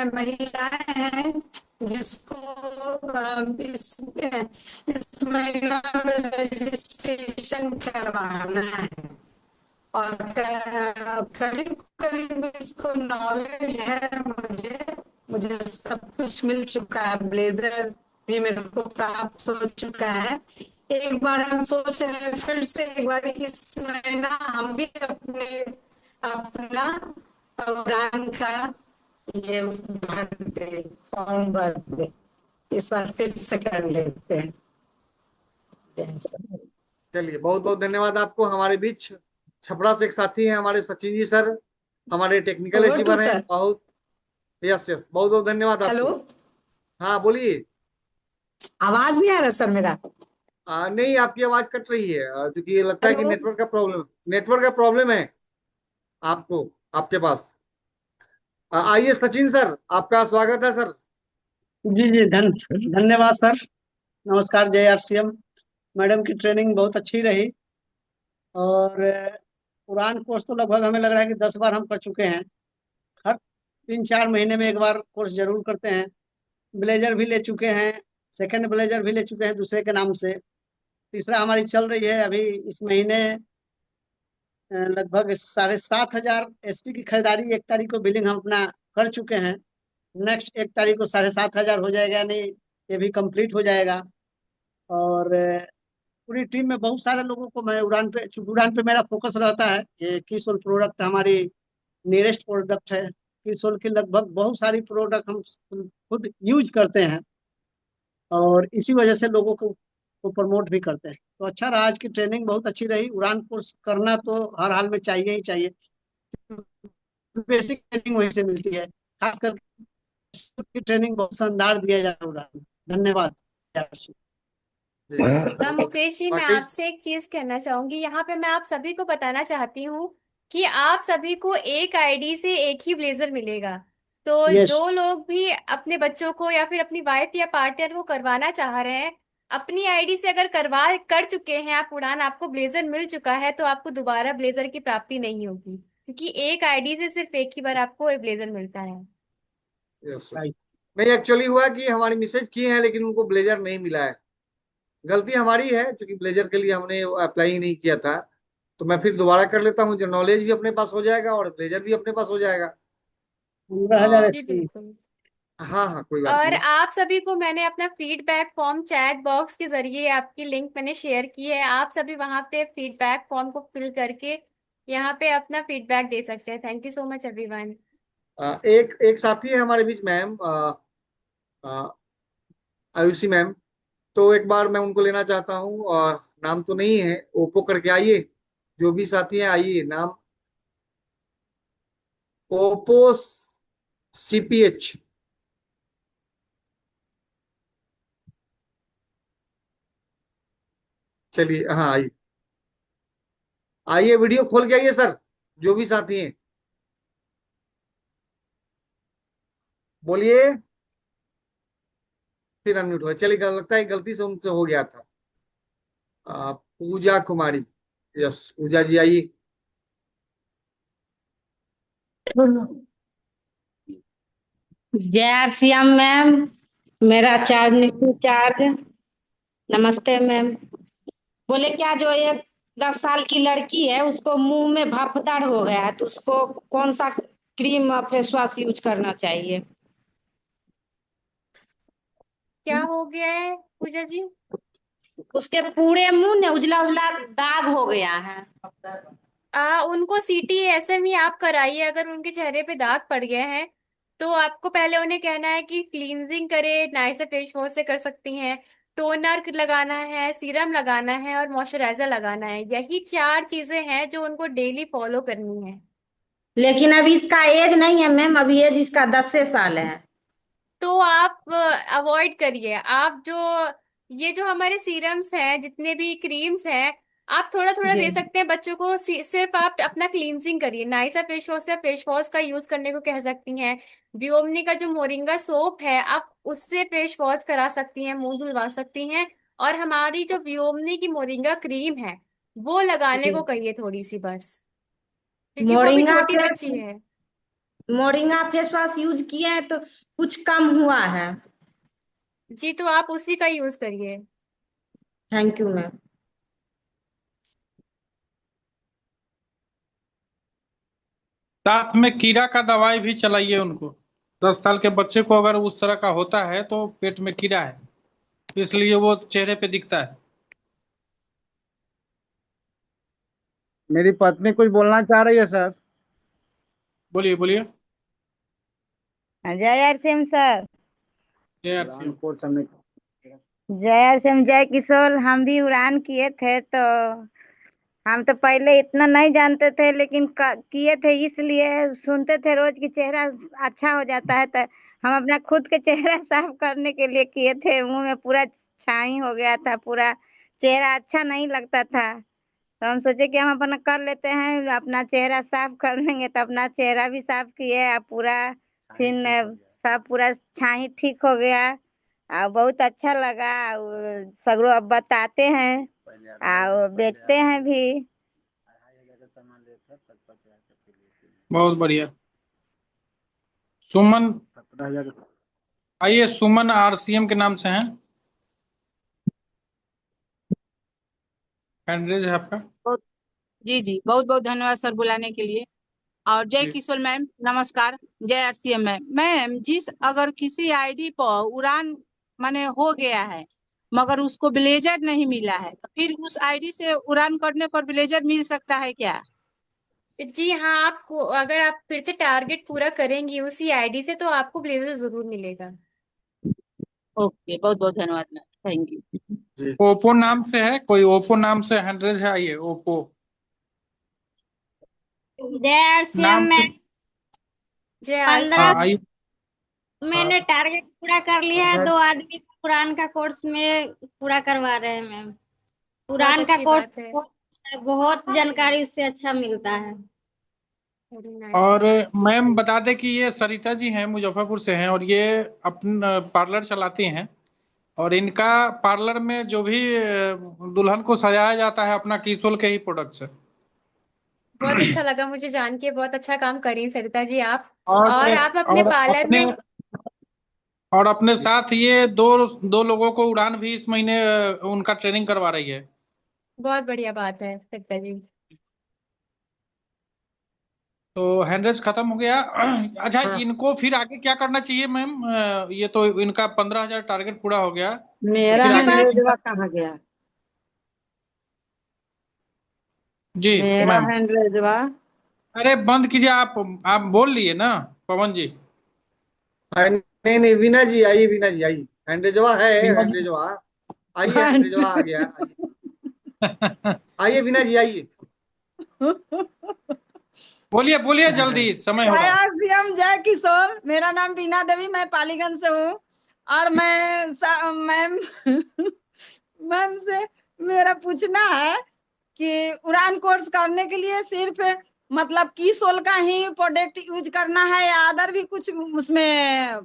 [SPEAKER 10] महिलाएं हैं जिसको इस महिला में रजिस्ट्रेशन करवाना है। और करीब करीब इसको नॉलेज है मुझे मुझे सब कुछ मिल चुका है। ब्लेजर भी मेरे को प्राप्त हो चुका है। एक बार हम सोच रहे हैं फिर से एक बार इस महीना हम भी अपना उड़ान का ये भर दे फॉर्म भर दे। इस बार फिर से कर लेते हैं।
[SPEAKER 2] चलिए, बहुत बहुत धन्यवाद आपको। हमारे बीच छपरा से एक साथी हैं हमारे सचिन जी सर, हमारे टेक्निकल
[SPEAKER 10] ओवर टू
[SPEAKER 2] अचीवर हैं।
[SPEAKER 10] सर।
[SPEAKER 2] बहुत यस यस, बहुत बहुत धन्यवाद
[SPEAKER 10] हेलो,
[SPEAKER 2] आपको। हाँ बोलिए।
[SPEAKER 10] आवाज नहीं आ रहा सर मेरा?
[SPEAKER 2] नहीं, आपकी आवाज कट रही है, क्योंकि ये लगता है कि
[SPEAKER 10] हेलो,
[SPEAKER 2] नेटवर्क का प्रॉब्लम है आपको, आपके पास। आइए सचिन सर, आपका स्वागत है सर।
[SPEAKER 11] जी जी धन्यवाद सर। नमस्कार। जय आरसीएम। मैडम की ट्रेनिंग बहुत अच्छी रही। और उड़ान कोर्स तो लगभग हमें लग रहा है कि 10 बार हम कर चुके हैं। हर 3-4 महीने में एक बार कोर्स जरूर करते हैं। ब्लेजर भी ले चुके हैं, सेकंड ब्लेजर भी ले चुके हैं दूसरे के नाम से। तीसरा हमारी चल रही है अभी इस महीने। लगभग 7,500 एसपी की खरीदारी 1 तारीख को बिलिंग हम अपना कर चुके हैं। नेक्स्ट 1 तारीख को 7,500 हो जाएगा, यानी ये भी कंप्लीट हो जाएगा। और पूरी टीम में बहुत सारे लोगों को मैं चूंकि उड़ान पे मेरा फोकस रहता है। ये किसोल प्रोडक्ट हमारी नियरेस्ट प्रोडक्ट है। किसोल की लगभग बहुत सारी प्रोडक्ट हम खुद यूज करते हैं और इसी वजह से लोगों को प्रमोट भी करते हैं। तो अच्छा रहा, आज की ट्रेनिंग बहुत अच्छी रही। उड़ान कोर्स करना तो हर हाल में चाहिए ही चाहिए। बेसिक ट्रेनिंग वहीं से मिलती है, खासकर की ट्रेनिंग बहुत शानदार दिया जा रहा है उड़ान में। धन्यवाद।
[SPEAKER 1] मुकेश जी, मैं
[SPEAKER 2] वाकई।
[SPEAKER 1] आपसे एक चीज कहना चाहूंगी। यहाँ पे मैं आप सभी को बताना चाहती हूँ कि आप सभी को एक आईडी से एक ही ब्लेजर मिलेगा। तो
[SPEAKER 11] यस।
[SPEAKER 1] जो लोग भी अपने बच्चों को या फिर अपनी वाइफ या पार्टनर को करवाना चाह रहे हैं, अपनी आईडी से अगर कर चुके हैं आप उड़ान, आपको ब्लेजर मिल चुका है, तो आपको दोबारा ब्लेजर की प्राप्ति नहीं होगी, क्योंकि एक आईडी से सिर्फ एक ही बार आपको ब्लेजर मिलता है।
[SPEAKER 2] Yes yes. नहीं, एक्चुअली हुआ कि हमारी मैसेज की है लेकिन उनको ब्लेजर नहीं मिला है। गलती हमारी है, क्योंकि ब्लेजर के लिए हमने अप्लाई ही नहीं किया था। तो मैं फिर दोबारा कर लेता हूँ, जो नॉलेज भी अपने पास हो जाएगा और ब्लेजर भी अपने पास हो जाएगा।
[SPEAKER 11] 15,000
[SPEAKER 1] जी
[SPEAKER 11] एसपी।
[SPEAKER 1] बिल्कुल।
[SPEAKER 2] हाँ हाँ, कोई बात
[SPEAKER 1] और
[SPEAKER 2] नहीं।
[SPEAKER 1] आप सभी को मैंने अपना फीडबैक फॉर्म चैट बॉक्स के जरिए आपकी लिंक मैंने शेयर की है। आप सभी वहां पे फीडबैक फॉर्म को फिल करके यहाँ पे अपना फीडबैक दे सकते हैं। Thank you so much everyone.
[SPEAKER 2] एक एक साथी है हमारे बीच, मैम, आयुषी मैम। तो एक बार मैं उनको लेना चाहता हूँ, और नाम तो नहीं है, ओप्पो करके। आइए, जो भी साथी हैं आइए। नाम ओप्पो CPH। चलिए, हाँ आइए। आइए, वीडियो खोल के आइए सर, जो भी साथी हैं बोलिए। फिर अनम्यूट हुआ। चलिए, लगता है गलती से उनसे हो गया था। पूजा कुमारी। यस, पूजा जी आइए।
[SPEAKER 12] जय आरसीएम मैम। मेरा
[SPEAKER 1] जय
[SPEAKER 12] चार्ज
[SPEAKER 1] श्री
[SPEAKER 12] निकू चार्ज। नमस्ते मैम। बोले क्या जो एक 10 साल की लड़की है उसको मुंह में भपदड़ हो गया है, तो उसको कौन सा क्रीम फेस वॉश यूज करना चाहिए?
[SPEAKER 1] क्या हो गया है पूजा जी?
[SPEAKER 12] उसके पूरे मुंह में उजला उजला दाग हो गया है।
[SPEAKER 1] उनको CT/SM ही आप कराइए। अगर उनके चेहरे पे दाग पड़ गए हैं तो आपको पहले उन्हें कहना है कि क्लींजिंग करे, नाइस से फेस वॉश से कर सकती हैं। टोनर लगाना है, सीरम लगाना है और मॉइस्चराइजर लगाना है। यही 4 चीजें हैं जो उनको डेली फॉलो करनी है।
[SPEAKER 12] लेकिन अभी इसका एज नहीं है मैम, अभी एज इसका 10 साल है।
[SPEAKER 1] तो आप अवॉइड करिए। आप जो ये जो हमारे सीरम्स हैं, जितने भी क्रीम्स हैं, आप थोड़ा थोड़ा
[SPEAKER 12] जी।
[SPEAKER 1] दे सकते हैं बच्चों को। सिर्फ आप अपना क्लींजिंग करिए। नाइसा फेस वॉश या फेस वॉश का यूज करने को कह सकती हैं। बियोमनी का जो मोरिंगा सोप है, आप उससे फेस वॉश करा सकती हैं, मुंह धुलवा सकती हैं। और हमारी जो बियोमनी की मोरिंगा क्रीम है, वो लगाने
[SPEAKER 12] जी।
[SPEAKER 1] को कहिए थोड़ी सी बस, क्योंकि वो अभी
[SPEAKER 12] मोरिंगा
[SPEAKER 1] छोटी
[SPEAKER 12] फेस
[SPEAKER 1] बच्ची है।
[SPEAKER 12] मोरिंगा फेस वॉश यूज किए हैं तो कुछ कम हुआ है।
[SPEAKER 1] जी, तो आप उसी का यूज करिए।
[SPEAKER 12] Thank you ma'am.
[SPEAKER 3] साथ में कीड़ा का दवाई भी चलाइए उनको। 10 साल के बच्चे को अगर उस तरह का होता है तो पेट में कीड़ा है, इसलिए वो चेहरे पे दिखता है।
[SPEAKER 7] मेरी पत्नी कुछ बोलना चाह रही है सर।
[SPEAKER 3] बोलिए बोलिए।
[SPEAKER 13] जय आरसीएम सर।
[SPEAKER 3] जय
[SPEAKER 7] उड़ान
[SPEAKER 3] RCM।
[SPEAKER 7] कोर्स हमने
[SPEAKER 13] जय आरसीएम जय किशोर। हम भी उड़ान किए थे, तो हम तो पहले इतना नहीं जानते थे, लेकिन किए थे, इसलिए सुनते थे रोज कि चेहरा अच्छा हो जाता है। तो हम अपना खुद के चेहरा साफ करने के लिए किए थे। मुंह में पूरा छाई हो गया था, पूरा चेहरा अच्छा नहीं लगता था। तो हम सोचे कि हम अपना कर लेते हैं, अपना चेहरा साफ कर लेंगे। तो अपना चेहरा भी साफ किए और पूरा फिर सब पूरा छाई ठीक हो गया और बहुत अच्छा लगा। और सगरों अब बताते हैं और बेचते हैं भी।
[SPEAKER 3] बहुत बढ़िया। सुमन,
[SPEAKER 7] 17,000।
[SPEAKER 3] आइए, सुमन RCM के नाम से हैं। हैंड रेज है आपका।
[SPEAKER 14] बहुत- जी जी, बहुत बहुत धन्यवाद सर बुलाने के लिए। और जय
[SPEAKER 3] जी।
[SPEAKER 14] किशोर मैम, नमस्कार। जय आरसीएम मैम। मैम जिस अगर किसी आईडी पर उड़ान माने हो गया है मगर उसको ब्लेजर नहीं मिला है, तो फिर उस आईडी से उड़ान करने पर ब्लेजर मिल सकता है क्या?
[SPEAKER 1] जी हाँ, आपको अगर आप फिर से टारगेट पूरा करेंगी उसी आईडी से तो आपको ब्लेजर जरूर मिलेगा।
[SPEAKER 14] ओके, बहुत बहुत धन्यवाद मैम, थैंक यू।
[SPEAKER 3] ओप्पो नाम से है, कोई ओप्पो नाम से हैंड रेज है, आइए ओप्पो
[SPEAKER 5] जय आरसीएम
[SPEAKER 3] नाम से।
[SPEAKER 5] में
[SPEAKER 1] जय
[SPEAKER 5] 15
[SPEAKER 3] हाँ आइए।
[SPEAKER 5] मैंने टारगेट पूरा कर लिया है। 2 आदमी का पुरान का कोर्स में पूरा करवा रहे हैं मैम।
[SPEAKER 1] बहुत
[SPEAKER 5] पुरान का
[SPEAKER 1] अच्छी
[SPEAKER 5] कोर्स
[SPEAKER 1] बात है।
[SPEAKER 5] बहुत जानकारी उससे अच्छा मिलता है।
[SPEAKER 1] वेरी नाइस
[SPEAKER 3] और
[SPEAKER 1] मैम।
[SPEAKER 3] मैम बता दें कि ये सरिता जी हैं, मुजफ्फरपुर से हैं, और ये अपना पार्लर चलाती हैं। और इनका पार्लर में जो भी दुल्हन को सजाया जाता है अपना कीसोल के ही प्रोडक्ट से।
[SPEAKER 1] बहुत अच्छा लगा मुझे जान के। बहुत अच्छा काम करें सरिता जी आप।
[SPEAKER 3] और
[SPEAKER 1] और आप अपने
[SPEAKER 3] और
[SPEAKER 1] पार्लर
[SPEAKER 3] अपने
[SPEAKER 1] में।
[SPEAKER 3] और अपने साथ ये दो दो लोगों को उड़ान भी इस महीने उनका ट्रेनिंग करवा रही है।
[SPEAKER 1] बहुत बढ़िया बात है सरिता जी।
[SPEAKER 3] तो हैंडरेज खत्म हो गया। अच्छा,
[SPEAKER 2] हाँ।
[SPEAKER 3] इनको फिर आगे क्या करना चाहिए मैम? ये तो इनका 15,000 टारगेट पूरा हो गया, तो
[SPEAKER 12] मेरा
[SPEAKER 3] फिर
[SPEAKER 1] इसके
[SPEAKER 3] आगे
[SPEAKER 1] बाद
[SPEAKER 12] हैंडरेजवा कहाँ गया?
[SPEAKER 3] जी
[SPEAKER 12] मेरा
[SPEAKER 3] मैम।
[SPEAKER 12] हैंडरेजवा
[SPEAKER 3] अरे बंद कीजिए आप बोल लिए ना पवन जी।
[SPEAKER 2] नहीं नहीं, वीना जी आइए, वीना जी आइए। हैंड्रेजवा है,
[SPEAKER 3] वीना जी।
[SPEAKER 2] हैंड्रेजवा। आइए, हैंड्रेजवा आ गया, आइए। आइए वीना जी आइए।
[SPEAKER 3] बोलिए बोलिए, जल्दी समय हो
[SPEAKER 10] जय
[SPEAKER 3] रहा है।
[SPEAKER 10] आरसीएम जय किशोर। मेरा नाम बीना देवी, मैं पालीगंज से हूँ। और मैम मैम से मेरा पूछना है कि उड़ान कोर्स करने के लिए सिर्फ मतलब की सोल का ही प्रोडक्ट यूज करना है या अदर भी कुछ उसमें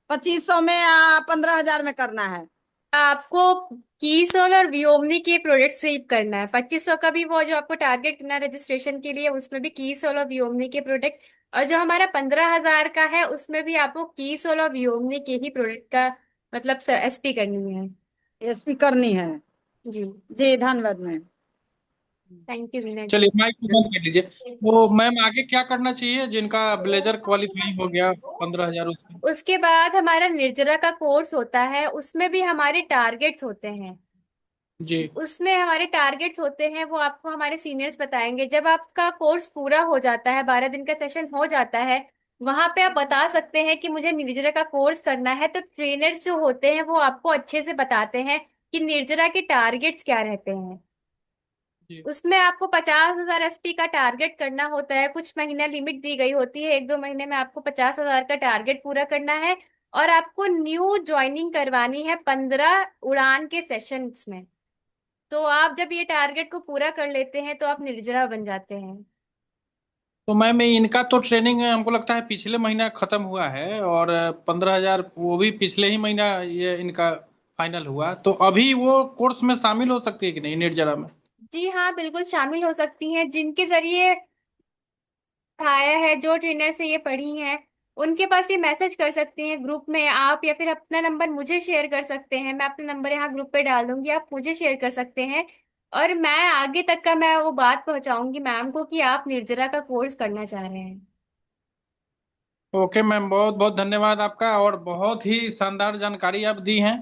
[SPEAKER 10] 2500 में या 15,000 में करना है?
[SPEAKER 1] आपको कीसोल और वियोमनी के प्रोडक्ट सेव करना है। 2500 का भी वो जो आपको टारगेट करना है रजिस्ट्रेशन के लिए, उसमें भी कीसोल और वियोमनी के प्रोडक्ट। और जो हमारा 15,000 का है उसमें भी आपको कीसोल और वियोमनी के ही प्रोडक्ट का मतलब SP करनी है।
[SPEAKER 10] एसपी करनी है।
[SPEAKER 1] जी।
[SPEAKER 10] जी धन्यवाद मैम।
[SPEAKER 1] थैंक यू वीना जी।
[SPEAKER 3] चलिए माइक को बंद कर लीजिए। तो मैम आगे क्या करना चाहिए जिनका ब्लेजर क्वालिफाई हो गया 15,000 उसमें?
[SPEAKER 1] उसके बाद हमारा निर्जरा का कोर्स होता है, उसमें भी हमारे टारगेट्स होते हैं।
[SPEAKER 3] जी
[SPEAKER 1] उसमें हमारे टारगेट्स होते हैं, वो आपको हमारे सीनियर्स बताएंगे। जब आपका कोर्स पूरा हो जाता है, 12 दिन का सेशन हो जाता है, वहां पे आप बता सकते हैं कि मुझे निर्जरा का कोर्स करना है। तो ट्रेनर्स जो होते हैं वो आपको अच्छे से बताते हैं कि निर्जरा के टारगेट्स क्या रहते हैं।
[SPEAKER 3] जी।
[SPEAKER 1] उसमें आपको 50,000 SP का टारगेट करना होता है। कुछ महीना लिमिट दी गई होती है, 1-2 महीने में आपको 50,000 का टारगेट पूरा करना है। और आपको न्यू ज्वाइनिंग करवानी है 15 उड़ान के सेशंस में। तो आप जब ये टारगेट को पूरा कर लेते हैं तो आप निर्जरा बन जाते हैं।
[SPEAKER 3] तो मैम इनका तो ट्रेनिंग हमको लगता है पिछले महीना खत्म हुआ है, और 15,000 वो भी पिछले ही महीना ये इनका फाइनल हुआ। तो अभी वो कोर्स में शामिल हो सकती है कि नहीं निर्जरा में?
[SPEAKER 1] जी हाँ, बिल्कुल शामिल हो सकती हैं। जिनके जरिए पढ़ाया है, जो ट्रेनर से ये पढ़ी हैं, उनके पास ये मैसेज कर सकती हैं ग्रुप में आप, या फिर अपना नंबर मुझे शेयर कर सकते हैं। मैं अपना नंबर यहाँ ग्रुप पे डाल दूंगी, आप मुझे शेयर कर सकते हैं। और मैं आगे तक का मैं वो बात पहुंचाऊंगी मैम को कि आप निर्जरा का कोर्स करना चाह रहे हैं।
[SPEAKER 3] ओके मैम, बहुत बहुत धन्यवाद आपका, और बहुत ही शानदार जानकारी आप दी हैं।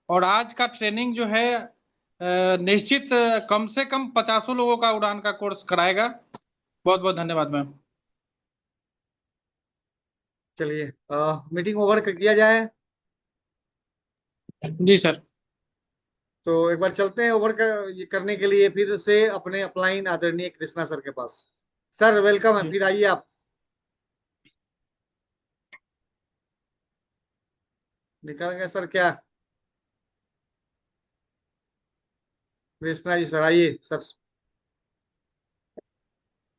[SPEAKER 3] और आज का ट्रेनिंग जो है निश्चित कम से कम 50 लोगों का उड़ान का कोर्स कराएगा। बहुत बहुत धन्यवाद मैम।
[SPEAKER 2] चलिए मीटिंग ओवर किया जाए।
[SPEAKER 3] जी सर।
[SPEAKER 2] तो एक बार चलते हैं ओवर ये करने के लिए फिर से अपने अपलाइन आदरणीय कृष्णा सर के पास। सर वेलकम है, फिर आइए आप। निकल गए सर क्या? कृष्णा जी सर आइए सर।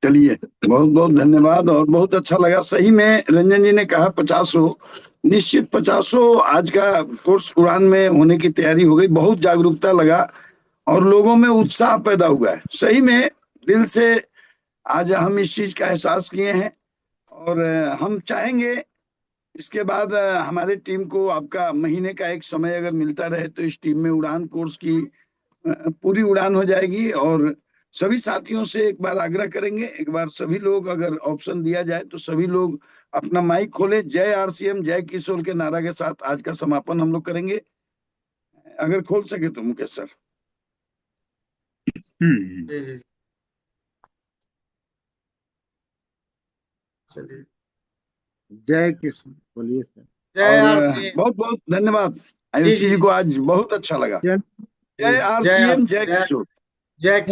[SPEAKER 4] चलिए, बहुत बहुत धन्यवाद और बहुत अच्छा लगा। सही में रंजन जी ने कहा 50 निश्चित 50 आज का कोर्स उड़ान में होने की तैयारी हो गई। बहुत जागरूकता लगा और लोगों में उत्साह पैदा हुआ है। सही में दिल से आज हम इस चीज का एहसास किए हैं और हम चाहेंगे इसके बाद हमारे टीम को आपका महीने का एक समय अगर मिलता रहे तो इस टीम में उड़ान कोर्स की पूरी उड़ान हो जाएगी। और सभी साथियों से एक बार आग्रह करेंगे, एक बार सभी लोग अगर ऑप्शन दिया जाए तो सभी लोग अपना माइक खोले। जय आरसीएम जय किशोर के नारा के साथ आज का समापन हम लोग करेंगे। अगर खोल सके तो मुकेश सर।
[SPEAKER 2] जी जी चलिए।
[SPEAKER 7] जय किशोर बोलिए सर।
[SPEAKER 2] जय
[SPEAKER 4] और
[SPEAKER 2] आरसीएम।
[SPEAKER 4] बहुत बहुत धन्यवाद
[SPEAKER 2] जी
[SPEAKER 4] आयुषी
[SPEAKER 2] जी
[SPEAKER 4] जी को, आज बहुत अच्छा लगा। जय
[SPEAKER 2] जय
[SPEAKER 4] आरसीएम जय किशोर।
[SPEAKER 2] जय